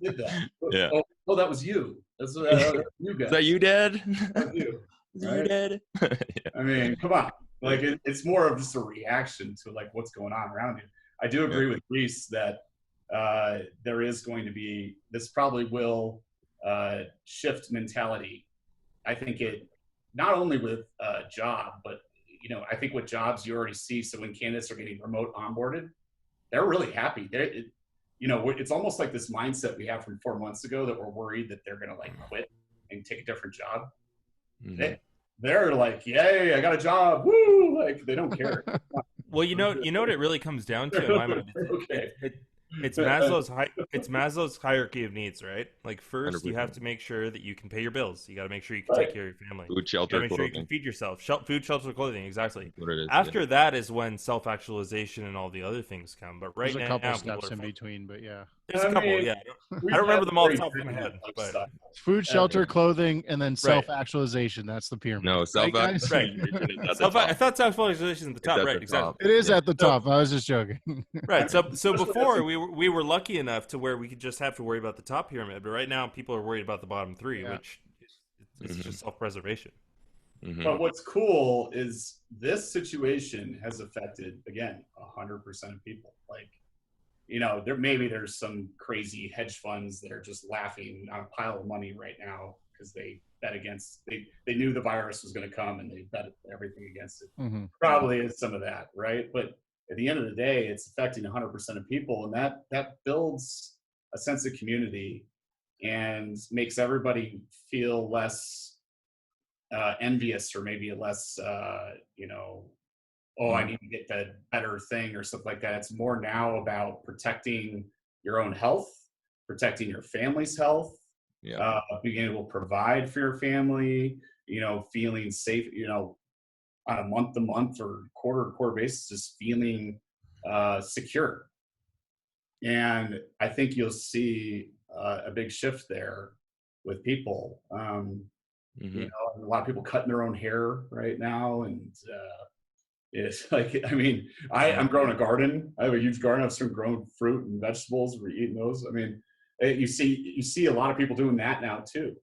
did that? Yeah. Oh, that was you. That's you guys. Is that you, Dad? That was you. Is it Right? you, Dad? Yeah. I mean, come on. Like it's more of just a reaction to like what's going on around you. I do agree with Riece that there is going to be, this probably will shift mentality. I think not only with a job, but I think with jobs you already see. So when candidates are getting remote onboarded, they're really happy. It's almost like this mindset we have from 4 months ago that we're worried that they're going to like quit and take a different job. Mm-hmm. They're like, yay, I got a job. Woo! Like they don't care. Well, you know what it really comes down to in my mind. Okay. It's Maslow's hierarchy of needs, right? Like first, you have 100%. to make sure that you can pay your bills. You got to make sure you can Right. take care of your family. Food, You got to shelter, make sure you can clothing. feed yourself. Food, shelter, clothing. Exactly. That's what it is. After that is when self-actualization and all the other things come. But right There's a now, couple people steps are in between, but yeah. there's a I couple. mean, Yeah, we've I don't remember had them all off the very top of my head, different but lifestyles. Food, shelter, clothing, and then self-actualization. That's the pyramid. No, Right, guys? self-actualization is at the I top. thought self-actualization is the It's top. at Right, the exactly. top. It is Yeah. at the top. I was just joking. Right. So Especially before as we were lucky enough to where we could just have to worry about the top pyramid, but right now people are worried about the bottom three, Yeah. which is Mhm. just self-preservation. Mm-hmm. But what's cool is this situation has affected, again, 100% of people. Like, there's some crazy hedge funds that are just laughing on a pile of money right now because they bet against, they knew the virus was going to come and they bet everything against it. Mm-hmm. Probably is some of that, right? But at the end of the day, it's affecting 100% of people, and that builds a sense of community and makes everybody feel less envious, or maybe less, oh, I need to get the better thing or something like that. It's more now about protecting your own health, protecting your family's health, Yeah. being able to provide for your family, feeling safe, on a month to month or quarter to quarter basis, just feeling secure. And I think you'll see a big shift there with people. Mm-hmm. A lot of people cutting their own hair right now, and it's like, I mean, I'm growing a garden. I have a huge garden. I've started growing fruit and vegetables. We're eating those. I mean, you see a lot of people doing that now too.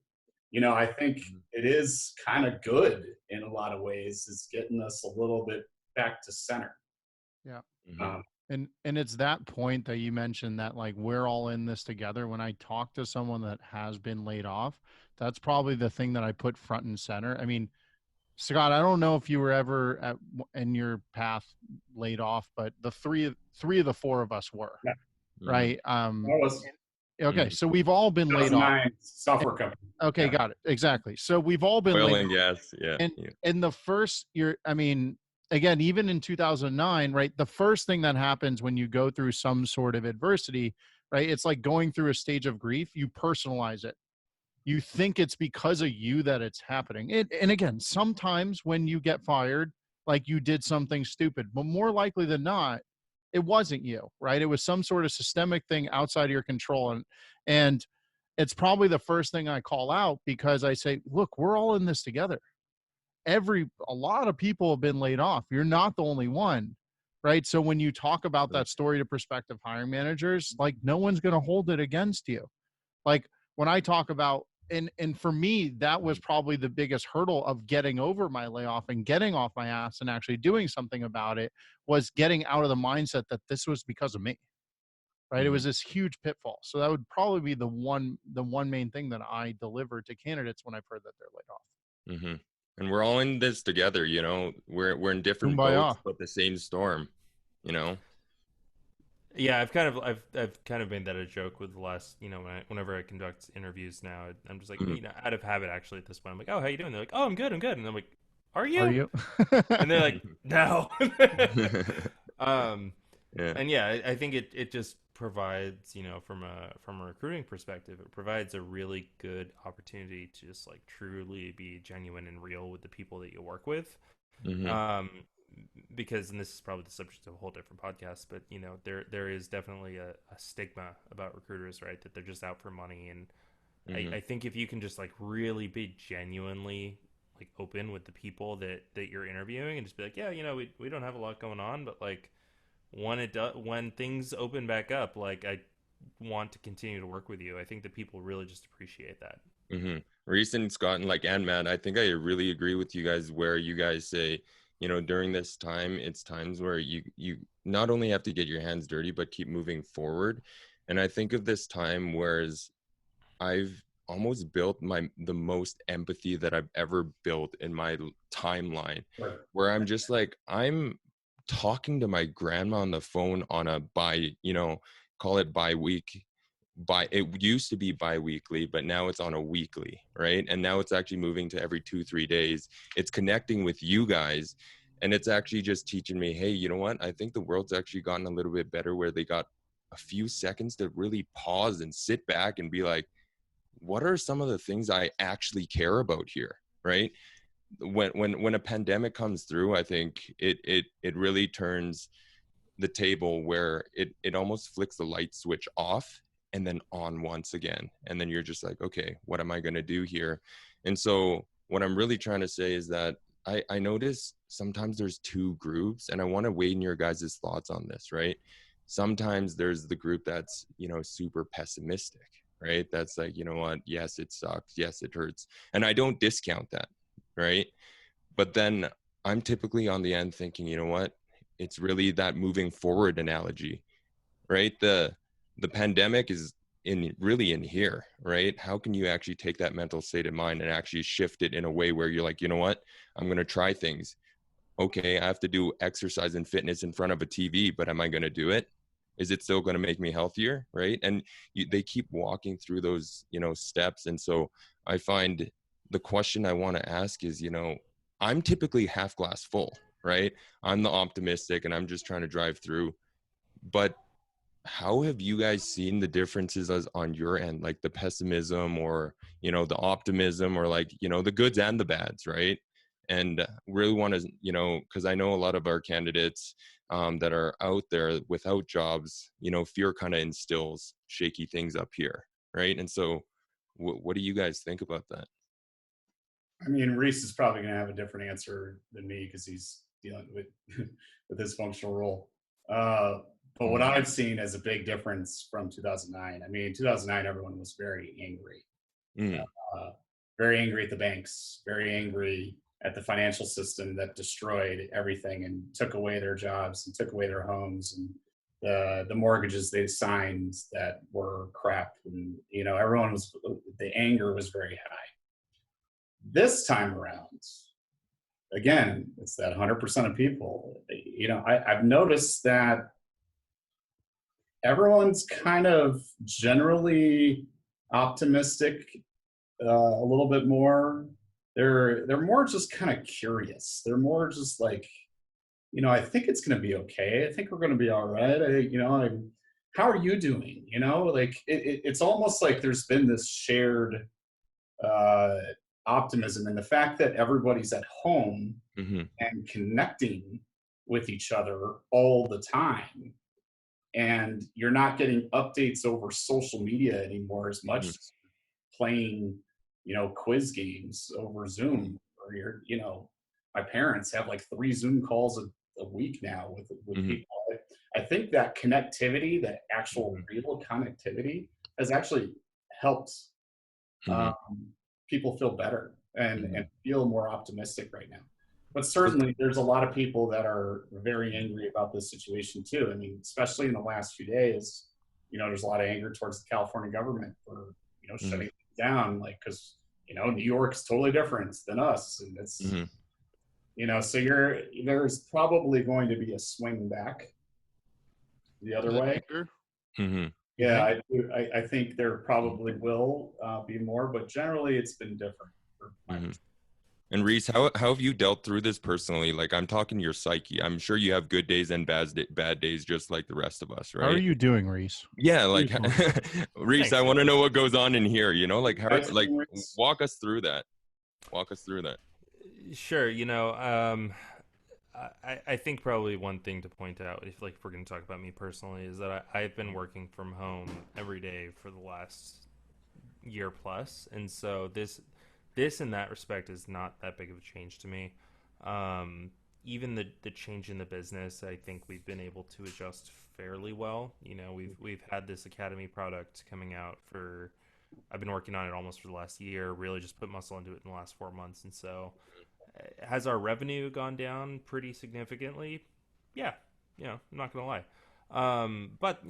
I think it is kind of good in a lot of ways. It's getting us a little bit back to center. Yeah. Mm-hmm. And it's that point that you mentioned that like we're all in this together. When I talk to someone that has been laid off, that's probably the thing that I put front and center. I mean, Scott, I don't know if you were ever in your path laid off, but the three of the four of us were, Yeah. right? That was Okay, so we've all been laid off. 2009 software company. Okay, Yeah. got it. Exactly. So we've all been Oil laid and off. gas. Yeah. And Yeah. in the first year, I mean, again, even in 2009, right? The first thing that happens when you go through some sort of adversity, right? It's like going through a stage of grief. You personalize it. You think it's because of you that it's happening. And again, sometimes when you get fired, like you did something stupid, but more likely than not, it wasn't you, right? It was some sort of systemic thing outside of your control. And it's probably the first thing I call out, because I say, look, we're all in this together. A lot of people have been laid off. You're not the only one, right? So when you talk about that story to prospective hiring managers, like no one's going to hold it against you. Like when I talk about, and for me, that was probably the biggest hurdle of getting over my layoff and getting off my ass and actually doing something about it, was getting out of the mindset that this was because of me, right? Mm-hmm. It was this huge pitfall. So that would probably be the one main thing that I deliver to candidates when I've heard that they're laid off. Mm-hmm. And we're all in this together, we're in different Kumbaya. boats, but the same storm, Yeah, I've kind of made that a joke with the last, whenever I conduct interviews now, I'm just like, out of habit actually at this point, I'm like, oh, how you doing? They're like, oh, I'm good, and I'm like, are you? Are you? And they're like, no. Yeah. And yeah, I think it just provides, from a recruiting perspective, it provides a really good opportunity to just like truly be genuine and real with the people that you work with. Mm-hmm. Because, and this is probably the subject of a whole different podcast, but there is definitely a stigma about recruiters, right? That they're just out for money. And I think if you can just like really be genuinely like open with the people that you're interviewing and just be like, yeah, we don't have a lot going on, but like when things open back up, like I want to continue to work with you. I think that people really just appreciate that. Mm-hmm. Riece and Scott and Matt, I think I really agree with you guys where you guys say, during this time, it's times where you not only have to get your hands dirty, but keep moving forward. And I think of this time, whereas I've almost built the most empathy that I've ever built in my timeline, Right. where I'm just like, I'm talking to my grandma on the phone on a call it it used to be bi-weekly, but now it's on a weekly, right? And now it's actually moving to every 2-3 days. It's connecting with you guys, and it's actually just teaching me, hey, you know what, I think the world's actually gotten a little bit better, where they got a few seconds to really pause and sit back and be like, what are some of the things I actually care about here, right? When a pandemic comes through, I think it really turns the table, where it almost flicks the light switch off and then on once again, and then you're just like, okay, what am I going to do here? And so what I'm really trying to say is that I notice sometimes there's two groups, and I want to weigh in your guys' thoughts on this, right? Sometimes there's the group that's, super pessimistic, right? That's like, you know what, yes, it sucks, yes, it hurts, and I don't discount that, right? But then I'm typically on the end thinking, you know what, it's really that moving forward analogy, right? The pandemic is in here, right? How can you actually take that mental state of mind and actually shift it in a way where you're like, you know what, I'm going to try things. Okay, I have to do exercise and fitness in front of a TV, but am I going to do it? Is it still going to make me healthier, right? And they keep walking through those, steps. And so I find the question I want to ask is, I'm typically half glass full, right? I'm the optimistic, and I'm just trying to drive through. But how have you guys seen the differences as on your end, like the pessimism, or the optimism, or like the goods and the bads, right? And really want to, because I know a lot of our candidates that are out there without jobs, fear kind of instills shaky things up here, right? And so what do you guys think about that? I mean, Riece is probably going to have a different answer than me because he's dealing with with his functional role. But what I've seen as a big difference from 2009, I mean, 2009, everyone was very angry. Mm. Very angry at the banks, very angry at the financial system that destroyed everything and took away their jobs and took away their homes, and the mortgages they signed that were crap. And everyone was, the anger was very high. This time around, again, it's that 100% of people. I've noticed that everyone's kind of generally optimistic, a little bit more. They're more just kind of curious. They're more just like, I think it's going to be okay. I think we're going to be all right. How are you doing? Like it's almost like there's been this shared uh, optimism, and the fact that everybody's at home and connecting with each other all the time, and you're not getting updates over social media anymore as much as playing quiz games over Zoom, or my parents have like 3 Zoom calls a week now with people. I think that connectivity, that actual real connectivity, has actually helped people feel better and feel more optimistic right now. But certainly there's a lot of people that are very angry about this situation too. I mean, especially in the last few days, there's a lot of anger towards the California government for, shutting things down, like, because, New York's totally different than us. And it's, so there's probably going to be a swing back the other way. Yeah, I think there probably will be more, but generally it's been different. And Riece, how have you dealt through this personally? Like, I'm talking your psyche. I'm sure you have good days and bad days, just like the rest of us, right? How are you doing, Riece? Yeah, like Riece, I want to know what goes on in here. Like how, like walk us through that. Walk us through that. Sure. I think probably one thing to point out, if we're going to talk about me personally, is that I've been working from home every day for the last year plus, and so this in that respect is not that big of a change to me. Even the change in the business, I think we've been able to adjust fairly well. We've had this academy product coming out for, I've been working on it almost for the last year, really just put muscle into it in the last 4 months. And so has our revenue gone down pretty significantly? Yeah, I'm not going to lie. But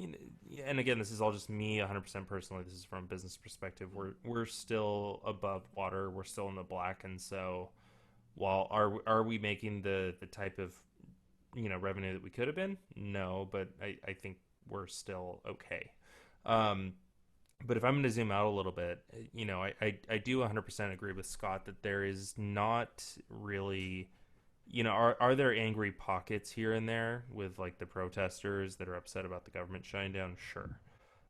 and again, this is all just me 100% personally. This is from a business perspective. We're still above water. We're still in the black, and so while are we making the type of revenue that we could have been? No, but I think we're still okay. But if I'm going to zoom out a little bit, I do 100% agree with Scott that there is not really, are there angry pockets here and there with like the protesters that are upset about the government shutting down? Sure.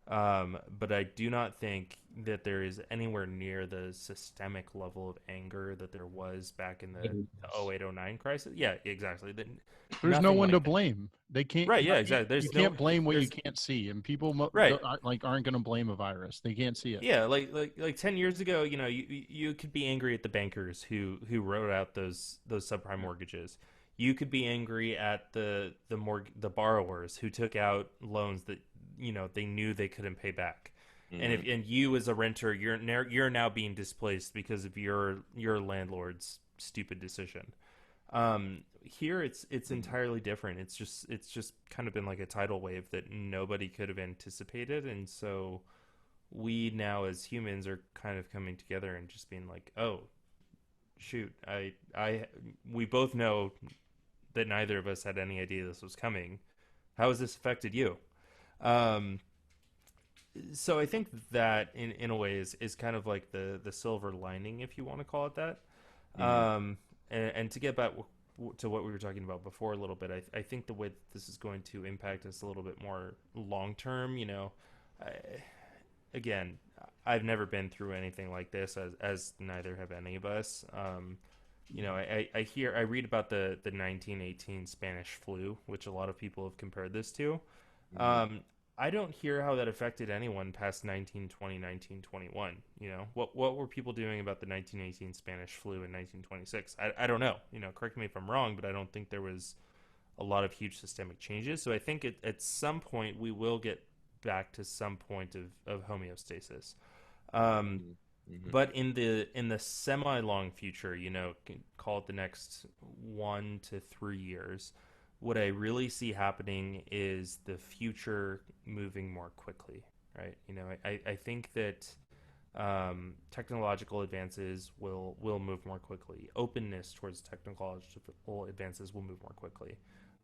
But I do not think that there is anywhere near the systemic level of anger that there was back in the 0809 crisis. Yeah, exactly. There's no Nothing one like to that. blame. They can't. Right, yeah, exactly. You can't blame what you can't see, and people right. aren't going to blame a virus. They can't see it. Yeah, like 10 years ago, you could be angry at the bankers who wrote out those subprime mortgages. You could be angry at the borrowers who took out loans that they knew they couldn't pay back. And you as a renter, you're now being displaced because of your landlord's stupid decision. Here it's entirely different. It's just kind of been like a tidal wave that nobody could have anticipated, and so we now as humans are kind of coming together and just being like, oh shoot, we both know that neither of us had any idea this was coming. How has this affected you? So I think that in a way is kind of like the silver lining, if you want to call it that. And to get back to what we were talking about before a little bit, I think the way that this is going to impact us a little bit more long term, again, I've never been through anything like this, as neither have any of us. I read about the 1918 Spanish flu, which a lot of people have compared this to. I don't hear how that affected anyone past 1920, 1921. What were people doing about the 1918 Spanish flu in 1926? I don't know. Correct me if I'm wrong, but I don't think there was a lot of huge systemic changes. So I think at some point we will get back to some point of homeostasis. But in the semi-long future, call it the next 1 to 3 years, what I really see happening is the future moving more quickly, right? I think that technological advances will move more quickly. Openness towards technological advances will move more quickly.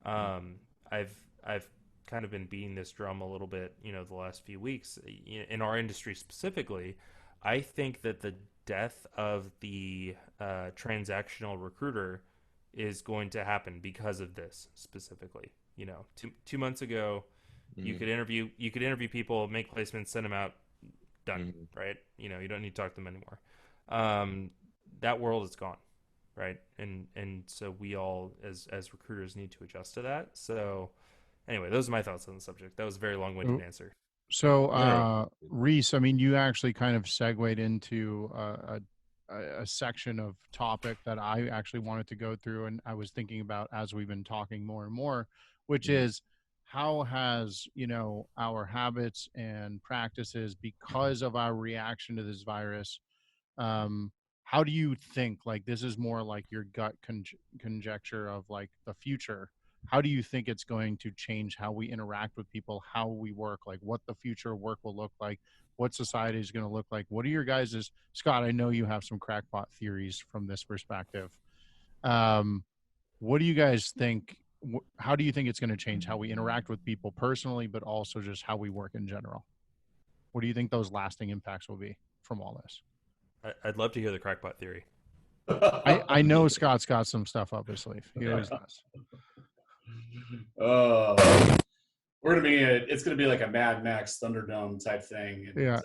I've kind of been beating this drum a little bit, the last few weeks in our industry specifically. I think that the death of the transactional recruiter is going to happen because of this specifically. 2 months ago, you could interview people, make placements, send them out, done. Right? You don't need to talk to them anymore. That world is gone, right? And so we all as recruiters need to adjust to that. So anyway, those are my thoughts on the subject. That was a very long-winded answer. So, Riece, I mean, you actually kind of segued into a section of topic that I actually wanted to go through, and I was thinking about as we've been talking more and more, which is how has our habits and practices, because of our reaction to this virus, how do you think, like, this is more like your gut conjecture of like the future, how do you think it's going to change how we interact with people, how we work, like what the future of work will look like, what society is going to look like? What are your guys', Scott, I know you have some crackpot theories from this perspective. What do you guys think? How do you think it's going to change how we interact with people personally, but also just how we work in general? What do you think those lasting impacts will be from all this? I'd love to hear the crackpot theory. I know Scott's got some stuff up his sleeve. He always does. It's gonna be like a Mad Max Thunderdome type thing. And, yeah.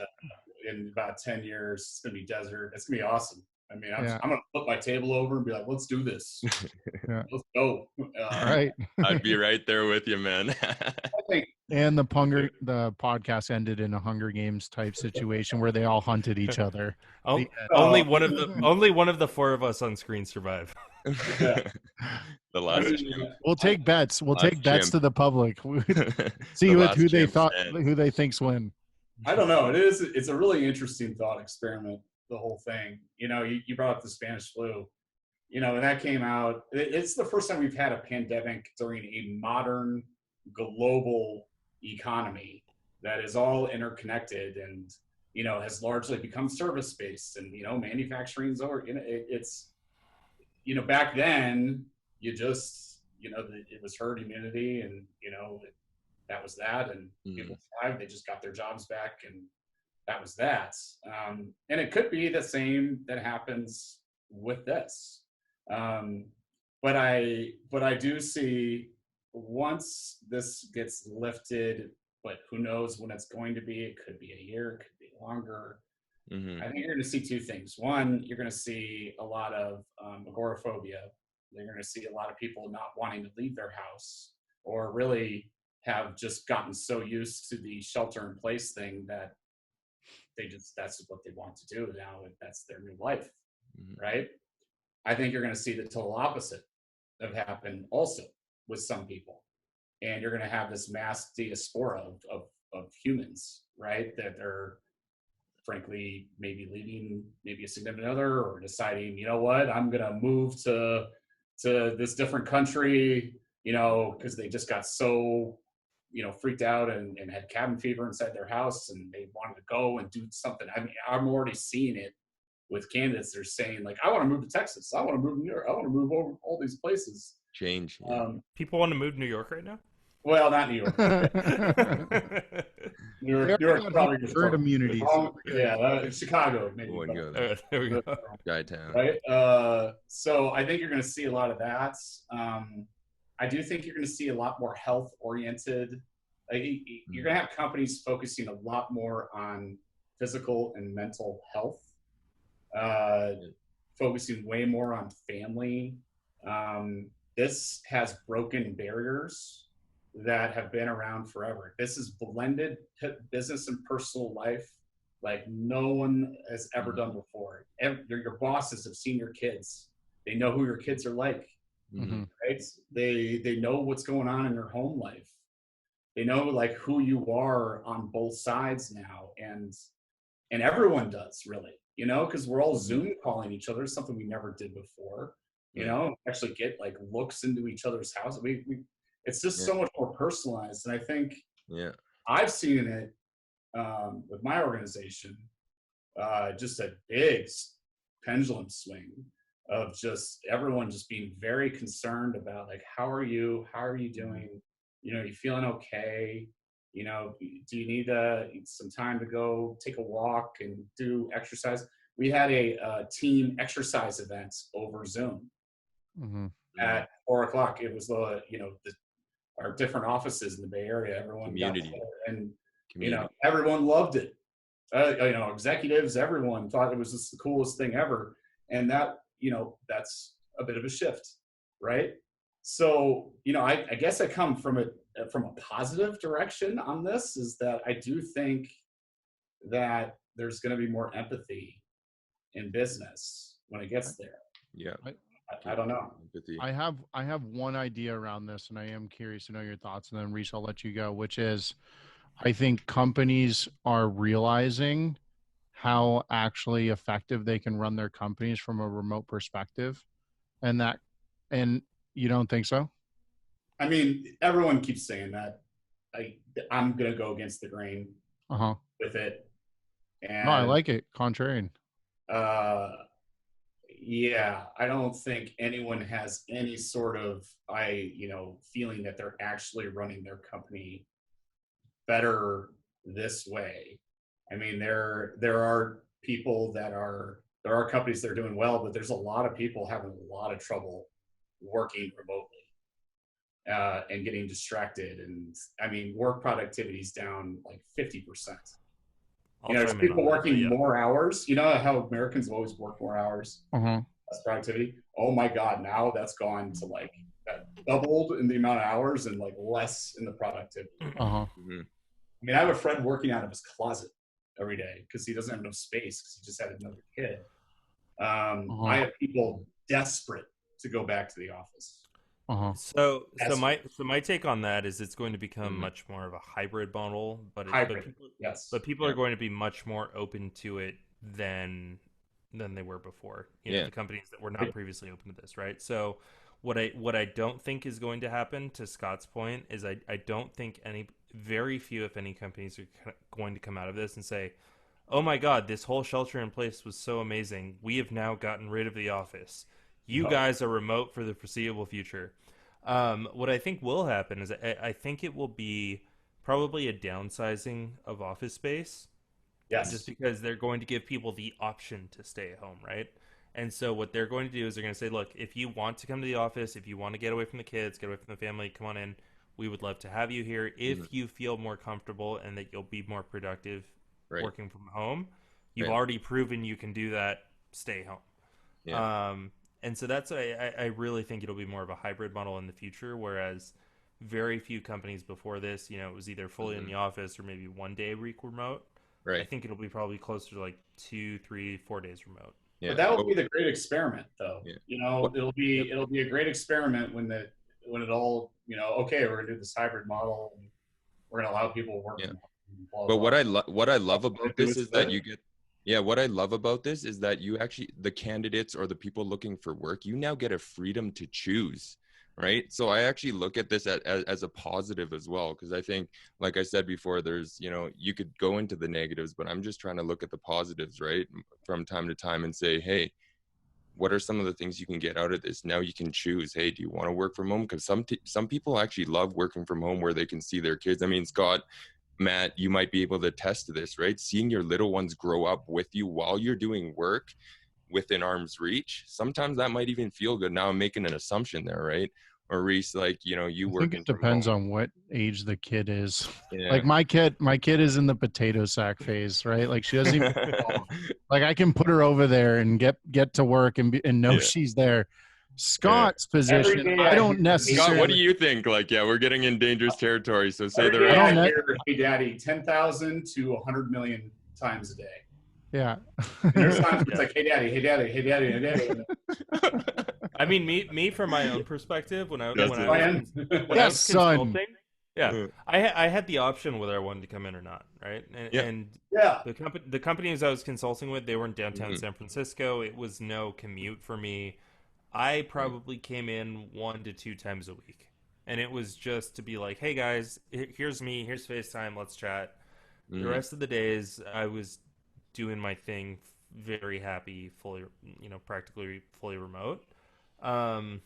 In about 10 years, it's gonna be desert. It's gonna be awesome. I mean, I'm gonna flip my table over and be like, "Let's do this. Let's go." All right. I'd be right there with you, man. I think. And the podcast ended in a Hunger Games type situation where they all hunted each other. Only one of the four of us on screen survive. The last we'll take bets. We'll take bets to the public. See who they think's win. I don't know. It's a really interesting thought experiment, the whole thing. You brought up the Spanish flu. When that came out, it's the first time we've had a pandemic during a modern global economy that is all interconnected and, has largely become service based, and, manufacturing's over, it's, back then you just, it was herd immunity, and, that was that. And people survived, they just got their jobs back, and that was that. And it could be the same that happens with this. But I do see, once this gets lifted, but who knows when it's going to be, it could be a year, it could be longer. I think you're going to see two things. One, you're going to see a lot of agoraphobia. You're going to see a lot of people not wanting to leave their house, or really have just gotten so used to the shelter in place thing that that's what they want to do now. That's their new life, right? I think you're going to see the total opposite of happen also with some people. And you're going to have this mass diaspora of humans, right? That are frankly maybe leaving maybe a significant other, or deciding, you know what, I'm going to move to this different country, because they just got so, freaked out and had cabin fever inside their house, and they wanted to go and do something. I mean, I'm already seeing it with candidates. They're saying, like, I want to move to Texas. I want to move to New York. I want to move over all these places. Change. Yeah. People want to move to New York right now? Well, not New York. New York probably just herd immunity. Chicago maybe. Wouldn't go there we go. Guy town. Right. So I think you're going to see a lot of that. I do think you're going to see a lot more health oriented. You're going to have companies focusing a lot more on physical and mental health, focusing way more on family. This has broken barriers that have been around forever. This is blended business and personal life like no one has ever done before. Your bosses have seen your kids. They know who your kids are like, right? They know what's going on in your home life. They know like who you are on both sides now. And everyone does, really, because we're all Zoom calling each other, something we never did before, actually get like looks into each other's house. It's just so much more personalized. And I think I've seen it with my organization, just a big pendulum swing of just everyone just being very concerned about, like, how are you doing? You feeling okay? Do you need some time to go take a walk and do exercise? We had a team exercise event over Zoom at 4:00. It was our different offices in the Bay Area. Everyone Community. got together, and everyone loved it. Executives, everyone thought it was just the coolest thing ever. And that, that's a bit of a shift, right? So, I guess I come from a positive direction on this, is that I do think that there's going to be more empathy in business when it gets there. Yeah. I don't know. Empathy. I have one idea around this, and I am curious to know your thoughts. And then Riece, I'll let you go. Which is, I think companies are realizing how actually effective they can run their companies from a remote perspective, and you don't think so? I mean, everyone keeps saying that. I'm gonna go against the grain with it. And no, I like it. Contrarian. Yeah, I don't think anyone has any sort of feeling that they're actually running their company better this way. I mean, there are people there are companies that are doing well, but there's a lot of people having a lot of trouble working remotely and getting distracted. And I mean, work productivity is down like 50%. There's people working more hours. You know how Americans always work more hours? Less productivity. Oh my God, now that's gone to like that doubled in the amount of hours and like less in the productivity. I mean, I have a friend working out of his closet every day because he doesn't have enough space because he just had another kid. I have people desperate to go back to the office. So my take on that is it's going to become much more of a hybrid model, but people are going to be much more open to it than they were before. The companies that were not previously open to this, right? So What I don't think is going to happen, to Scott's point, is I don't think very few, if any, companies are going to come out of this and say, "Oh my God, this whole shelter in place was so amazing. We have now gotten rid of the office. You No. guys are remote for the foreseeable future." What I think will happen is I think it will be probably a downsizing of office space, just Yes. because they're going to give people the option to stay at home, right? And so what they're going to do is they're going to say, look, if you want to come to the office, if you want to get away from the kids, get away from the family, come on in. We would love to have you here if you feel more comfortable and that you'll be more productive Right. working from home. You've Right. already proven you can do that. Stay home. Yeah. And so that's I really think it'll be more of a hybrid model in the future, whereas very few companies before this, it was either fully in the office or maybe 1 day a week remote. I Right. think it'll be probably closer to like 2, 3, 4 days remote. But Yeah. that will But be the great experiment, though. yeah. You know, What? Yep. it'll be a great experiment when it all, okay, we're gonna do this hybrid model. And we're gonna allow people to work Yeah. from home. Blah But blah. what I love What about they do this is is that good. you get, yeah, what I love about this is that you actually, the candidates or the people looking for work, you now get a freedom to choose, right? So I actually look at this as a positive as well, because I think, like I said before, there's, you could go into the negatives, but I'm just trying to look at the positives, right? From time to time and say, hey, what are some of the things you can get out of this? Now you can choose, hey, do you want to work from home? Because some people actually love working from home where they can see their kids. I mean, Scott, Matt, you might be able to attest to this, right? Seeing your little ones grow up with you while you're doing work within arm's reach, sometimes that might even feel good. Now I'm making an assumption there, right? Or Riece, like, you I think working it from depends home. on what age the kid is. Yeah. Like my kid is in the potato sack phase, right? Like she doesn't even like I can put her over there and get to work and know Yeah. she's there. Yeah. Scott's Every position, day I I don't hear, Scott, what do necessarily. you think? Like, yeah, we're getting in dangerous territory. So say every the day I rest. I don't. hear, "Hey, Daddy," 10,000 to 100 million times a day. Yeah. And there's times where it's Yeah. like, "Hey, Daddy, hey, Daddy, hey, Daddy, hey, Daddy." And I mean, me from my own perspective, when I Yes, when I sir. was Ryan, when I Yes, was son. consulting, yeah, I had the option whether I wanted to come in or not, right? And, Yeah. and yeah, the companies I was consulting with, they were in downtown Mhm. San Francisco. It was no commute for me. I probably came in 1 to 2 times a week, and it was just to be like, "Hey guys, here's me. Here's FaceTime. Let's chat." The Mhm. rest of the days, I was doing my thing, very happy, fully, practically fully remote. Um,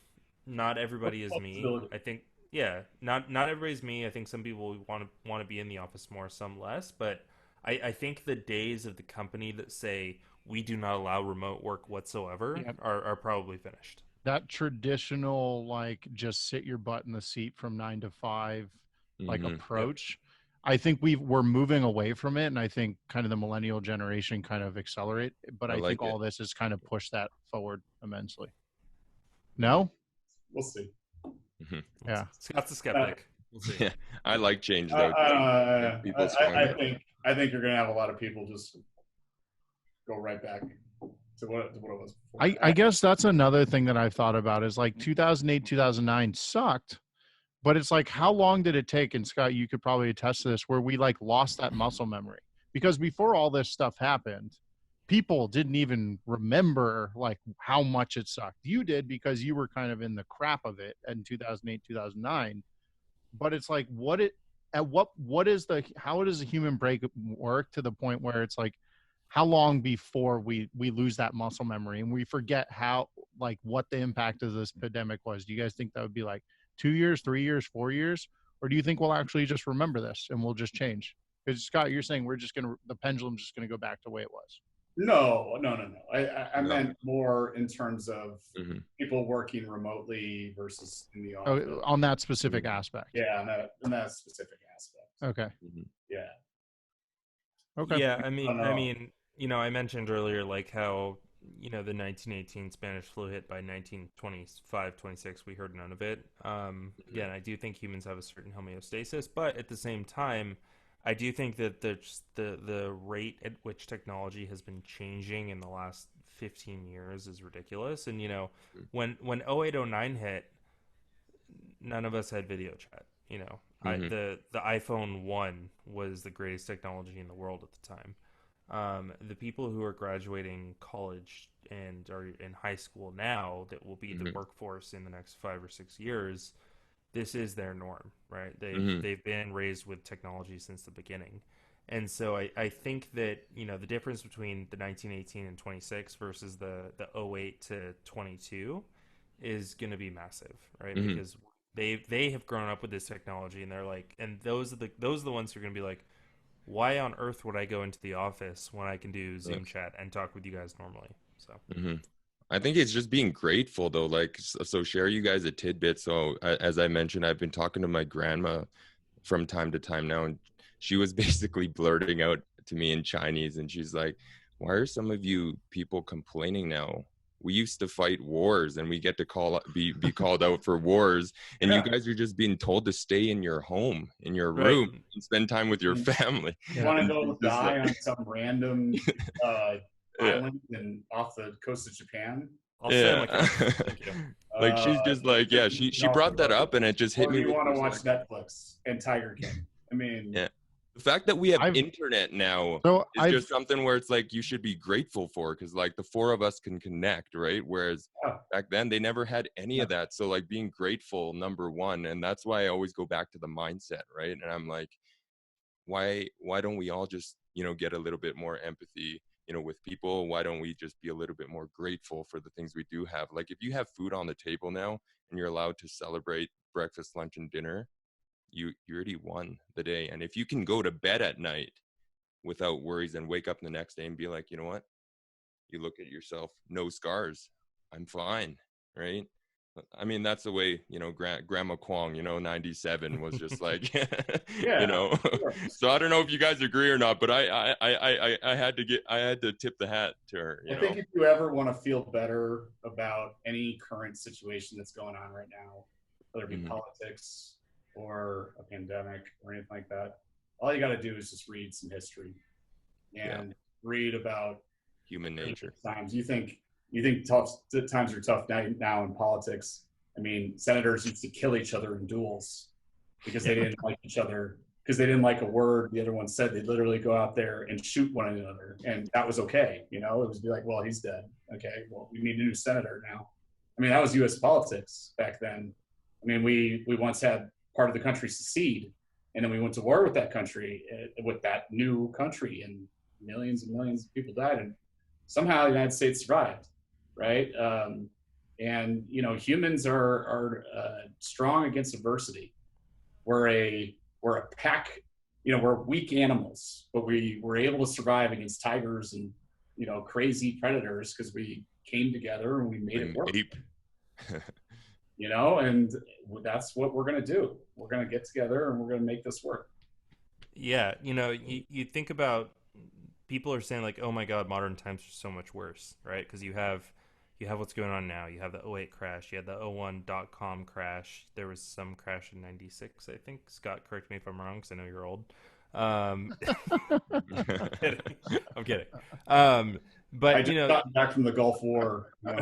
Not everybody is me. flexibility. I think, yeah, not everybody's me. I think some people want to be in the office more, some less. But I think the days of the company that say we do not allow remote work whatsoever Yeah. are probably finished. That traditional like just sit your butt in the seat from 9 to 5 like Mhm. Yep. approach. I think we're moving away from it, and I think kind of the millennial generation kind of accelerate. But I I think like it. all this has kind of pushed that forward immensely. No, We'll see. Mhm. yeah, Scott's a Uh, skeptic. We'll see. Yeah, I like change I, though. I, People I, stronger. I think you're gonna have a lot of people just go right back to what it was before. I guess that's another thing that I've thought about is like 2008, 2009 sucked, but it's like how long did it take? And Scott, you could probably attest to this, where we like lost that muscle memory because before all this stuff happened, people didn't even remember like how much it sucked. You did because you were kind of in the crap of it in 2008, 2009. But it's like what is the how does a human break work to the point where it's like how long before we lose that muscle memory and we forget how like what the impact of this pandemic was? Do you guys think that would be like 2 years, 3 years, 4 years, or do you think we'll actually just remember this and we'll just change? Because Scott, you're saying we're just gonna the pendulum's just gonna go back to the way it was. No. I No. meant more in terms of Mhm. people working remotely versus in the Oh, office. on that specific aspect. Yeah, in that specific aspect. Okay. Mhm. Yeah. Okay. Yeah, I don't know. I mentioned earlier like how, the 1918 Spanish flu hit by 1925, 26, we heard none of it. Again, I do think humans have a certain homeostasis, but at the same time, I do think that the rate at which technology has been changing in the last 15 years is ridiculous. And, when 0809 hit, none of us had video chat. Mhm. The iPhone 1 was the greatest technology in the world at the time. The people who are graduating college and are in high school now that will be the Hmm. workforce in the next 5 or 6 years, this is their norm, right? Hmm. They've been raised with technology since the beginning. And so I think that, the difference between the 1918 and 26 versus the 08 to 22 is going to be massive, right? Hmm. Because they have grown up with this technology, and they're like, and those are the ones who are going to be like, why on earth would I go into the office when I can do Zoom chat and talk with you guys normally? So, Hmm. I think it's just being grateful though. Like, so share you guys a tidbit. So as I mentioned, I've been talking to my grandma from time to time now, and she was basically blurting out to me in Chinese, and she's like, why are some of you people complaining now? We used to fight wars, and we get to be called out for wars, and you Yeah. guys are just being told to stay in your home, in your right. room, and spend time with your family. You Yeah. want to And go she's just die like, on some random yeah, island off the coast of Japan? I'll stay on yeah. my couch. Thank you. Like, she's just like, yeah, she brought that up, and it just hit Or do me you with want to watch perspective. Netflix and Tiger King? I mean, Yeah. The fact that we have I've internet now so is just something where it's like you should be grateful for, because like the four of us can connect, right? Whereas yeah, back then they never had any yeah. of that. So like being grateful, number one, and that's why I always go back to the mindset, right? And I'm like, why don't we all just, get a little bit more empathy, with people? Why don't we just be a little bit more grateful for the things we do have? Like, if you have food on the table now and you're allowed to celebrate breakfast, lunch, and dinner, you already won the day. And if you can go to bed at night without worries and wake up the next day and be like, you know what, you look at yourself, no scars, I'm fine, right? I mean, that's the way, Grandma Kwong, 97 was just like, you Yeah, know. of course. So I don't know if you guys agree or not, but I had to tip the hat to her, I think if you ever want to feel better about any current situation that's going on right now, whether it be Mhm. politics or a pandemic or anything like that, all you got to do is just read some history Yeah, and read about human nature. times. You think tough times are tough now in politics. I mean, senators used to kill each other in duels because they didn't like each other, because they didn't like a word the other one said. They'd literally go out there and shoot one another, and that was okay. It was be like, well, he's dead. Okay, well, we need a new senator now. I mean, that was U.S. politics back then. I mean, we once had part of the country secede, and then we went to war with that country, with that new country, and millions of people died, and somehow the United States survived, right? Humans are strong against adversity. We're a pack. We're weak animals, but we were able to survive against tigers and crazy predators because we came together and we made it I'm work. ape. And that's what we're gonna do. We're gonna get together and we're gonna make this work. Yeah, you think about, people are saying like, "Oh my God, modern times are so much worse," right? Because you have what's going on now. You have the '08 crash. You had the '01.com crash. There was some crash in '96, I think. Scott, correct me if I'm wrong, because I know you're old. I'm kidding. I'm kidding. I But just got back from the Gulf War. but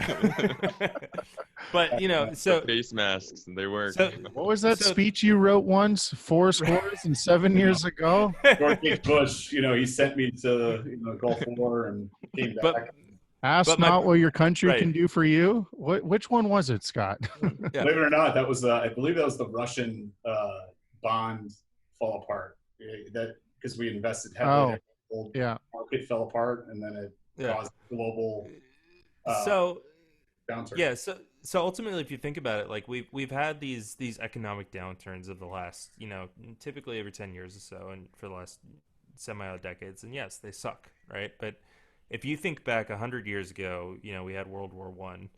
The face masks, they work. so what was that so speech you wrote once, 7 years ago? George H. Bush, he sent me to the Gulf War and came but back. Ask but my not what your country right. can do for you. Which one was it, Scott? Yeah. Believe it or not, that was I believe that was the Russian bond fall apart. That because we invested heavily, Oh, the whole yeah. market fell apart, and then it Yeah. caused global So downturn. yeah, so ultimately, if you think about it, like we've had these economic downturns of the last, typically every 10 years or so, and for the last semi decades, and yes, they suck, right? But if you think back 100 years ago, we had World War One.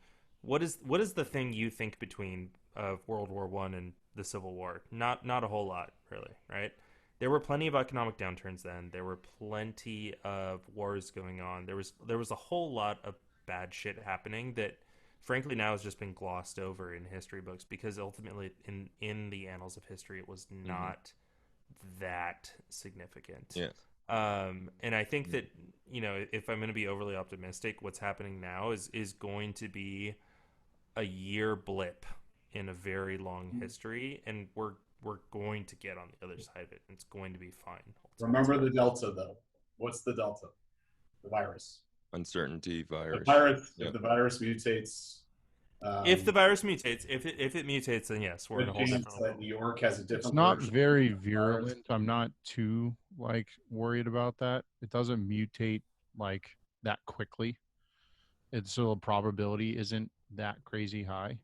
What is the thing you think between of World War One and the Civil War? Not a whole lot, really, right? There were plenty of economic downturns then. There were plenty of wars going on. There was a whole lot of bad shit happening that frankly now has just been glossed over in history books, because ultimately in the annals of history it was not that significant. Yeah. And I think that, if I'm going to be overly optimistic, what's happening now is going to be a year blip in a very long history, and we're going to get on the other side of it. It's going to be fine. Remember the delta, though. What's the delta? the virus. Uncertainty The virus. virus, Yep. if the virus mutates, If the virus mutates, if it mutates, then yes, we're in the a whole chance different that world. New York has a different It's not version very of the virus. virulent. I'm not too like worried about that. It doesn't mutate like that quickly. It's so the probability isn't that crazy high.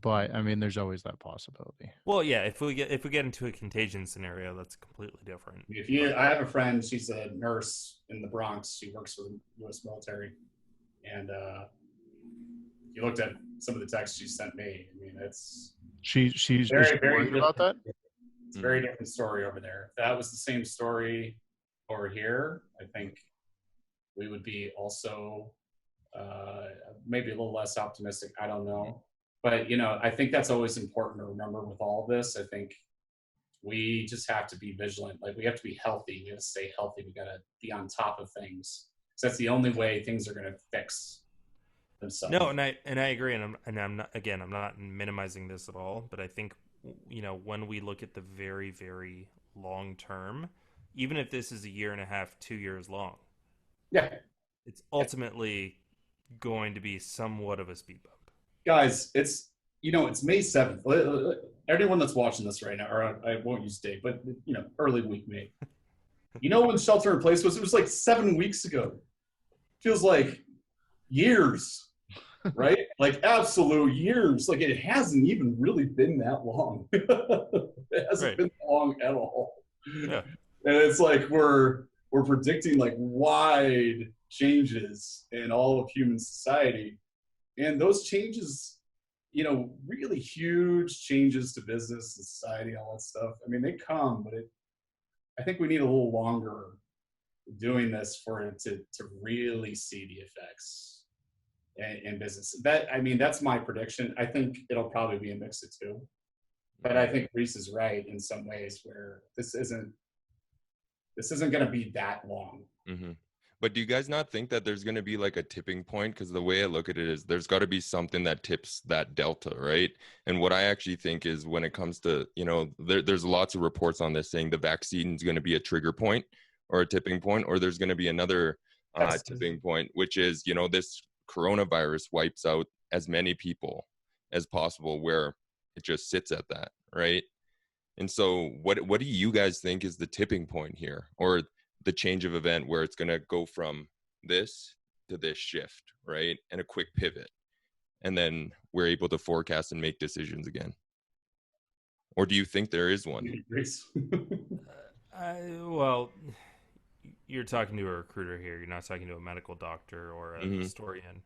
But I mean, there's always that possibility. Well, yeah, if we get into a contagion scenario, that's completely different. If you, I have a friend. She's a nurse in the Bronx. She works for the U.S. military, and if you looked at some of the texts she sent me, I mean, it's She's is very, she very worried about that? different. It's a very different story over there. If that was the same story over here, I think we would be also maybe a little less optimistic. I don't know. But, you know, I think that's always important to remember with all of this. I think we just have to be vigilant. Like, we have to be healthy. We have to stay healthy. We got to be on top of things. So that's the only way things are going to fix themselves. No, and I agree, and I'm not minimizing this at all, but I think, you know, when we look at the very, very long term, even if this is a year and a half, 2 years long, Yeah. it's ultimately going to be somewhat of a speed bump. Guys, it's, you know, it's May 7th. Everyone that's watching this right now, or I won't use date, but, you know, early week May. You know when shelter in place was? It was like 7 weeks ago. Feels like years, right? Like absolute years. Like it hasn't even really been that long. It hasn't been that long at all. Yeah. And it's like we're predicting like wide changes in all of human society. And those changes, you know, really huge changes to business and society, all that stuff. I mean, they come, but I think we need a little longer doing this for it to really see the effects in business. That, I mean, that's my prediction. I think it'll probably be a mix of two. But I think Riece is right in some ways where this isn't going to be that long. Mm-hmm. But do you guys not think that there's going to be like a tipping point? Because the way I look at it is there's got to be something that tips that delta, right? And what I actually think is when it comes to, you know, there's lots of reports on this saying the vaccine is going to be a trigger point or a tipping point, or there's going to be another tipping point, which is, you know, this coronavirus wipes out as many people as possible where it just sits at that, right? And so what do you guys think is the tipping point here, or the change of event where it's going to go from this to this shift, right? And a quick pivot. And then we're able to forecast and make decisions again. Or do you think there is one? Well, you're talking to a recruiter here. You're not talking to a medical doctor or a historian.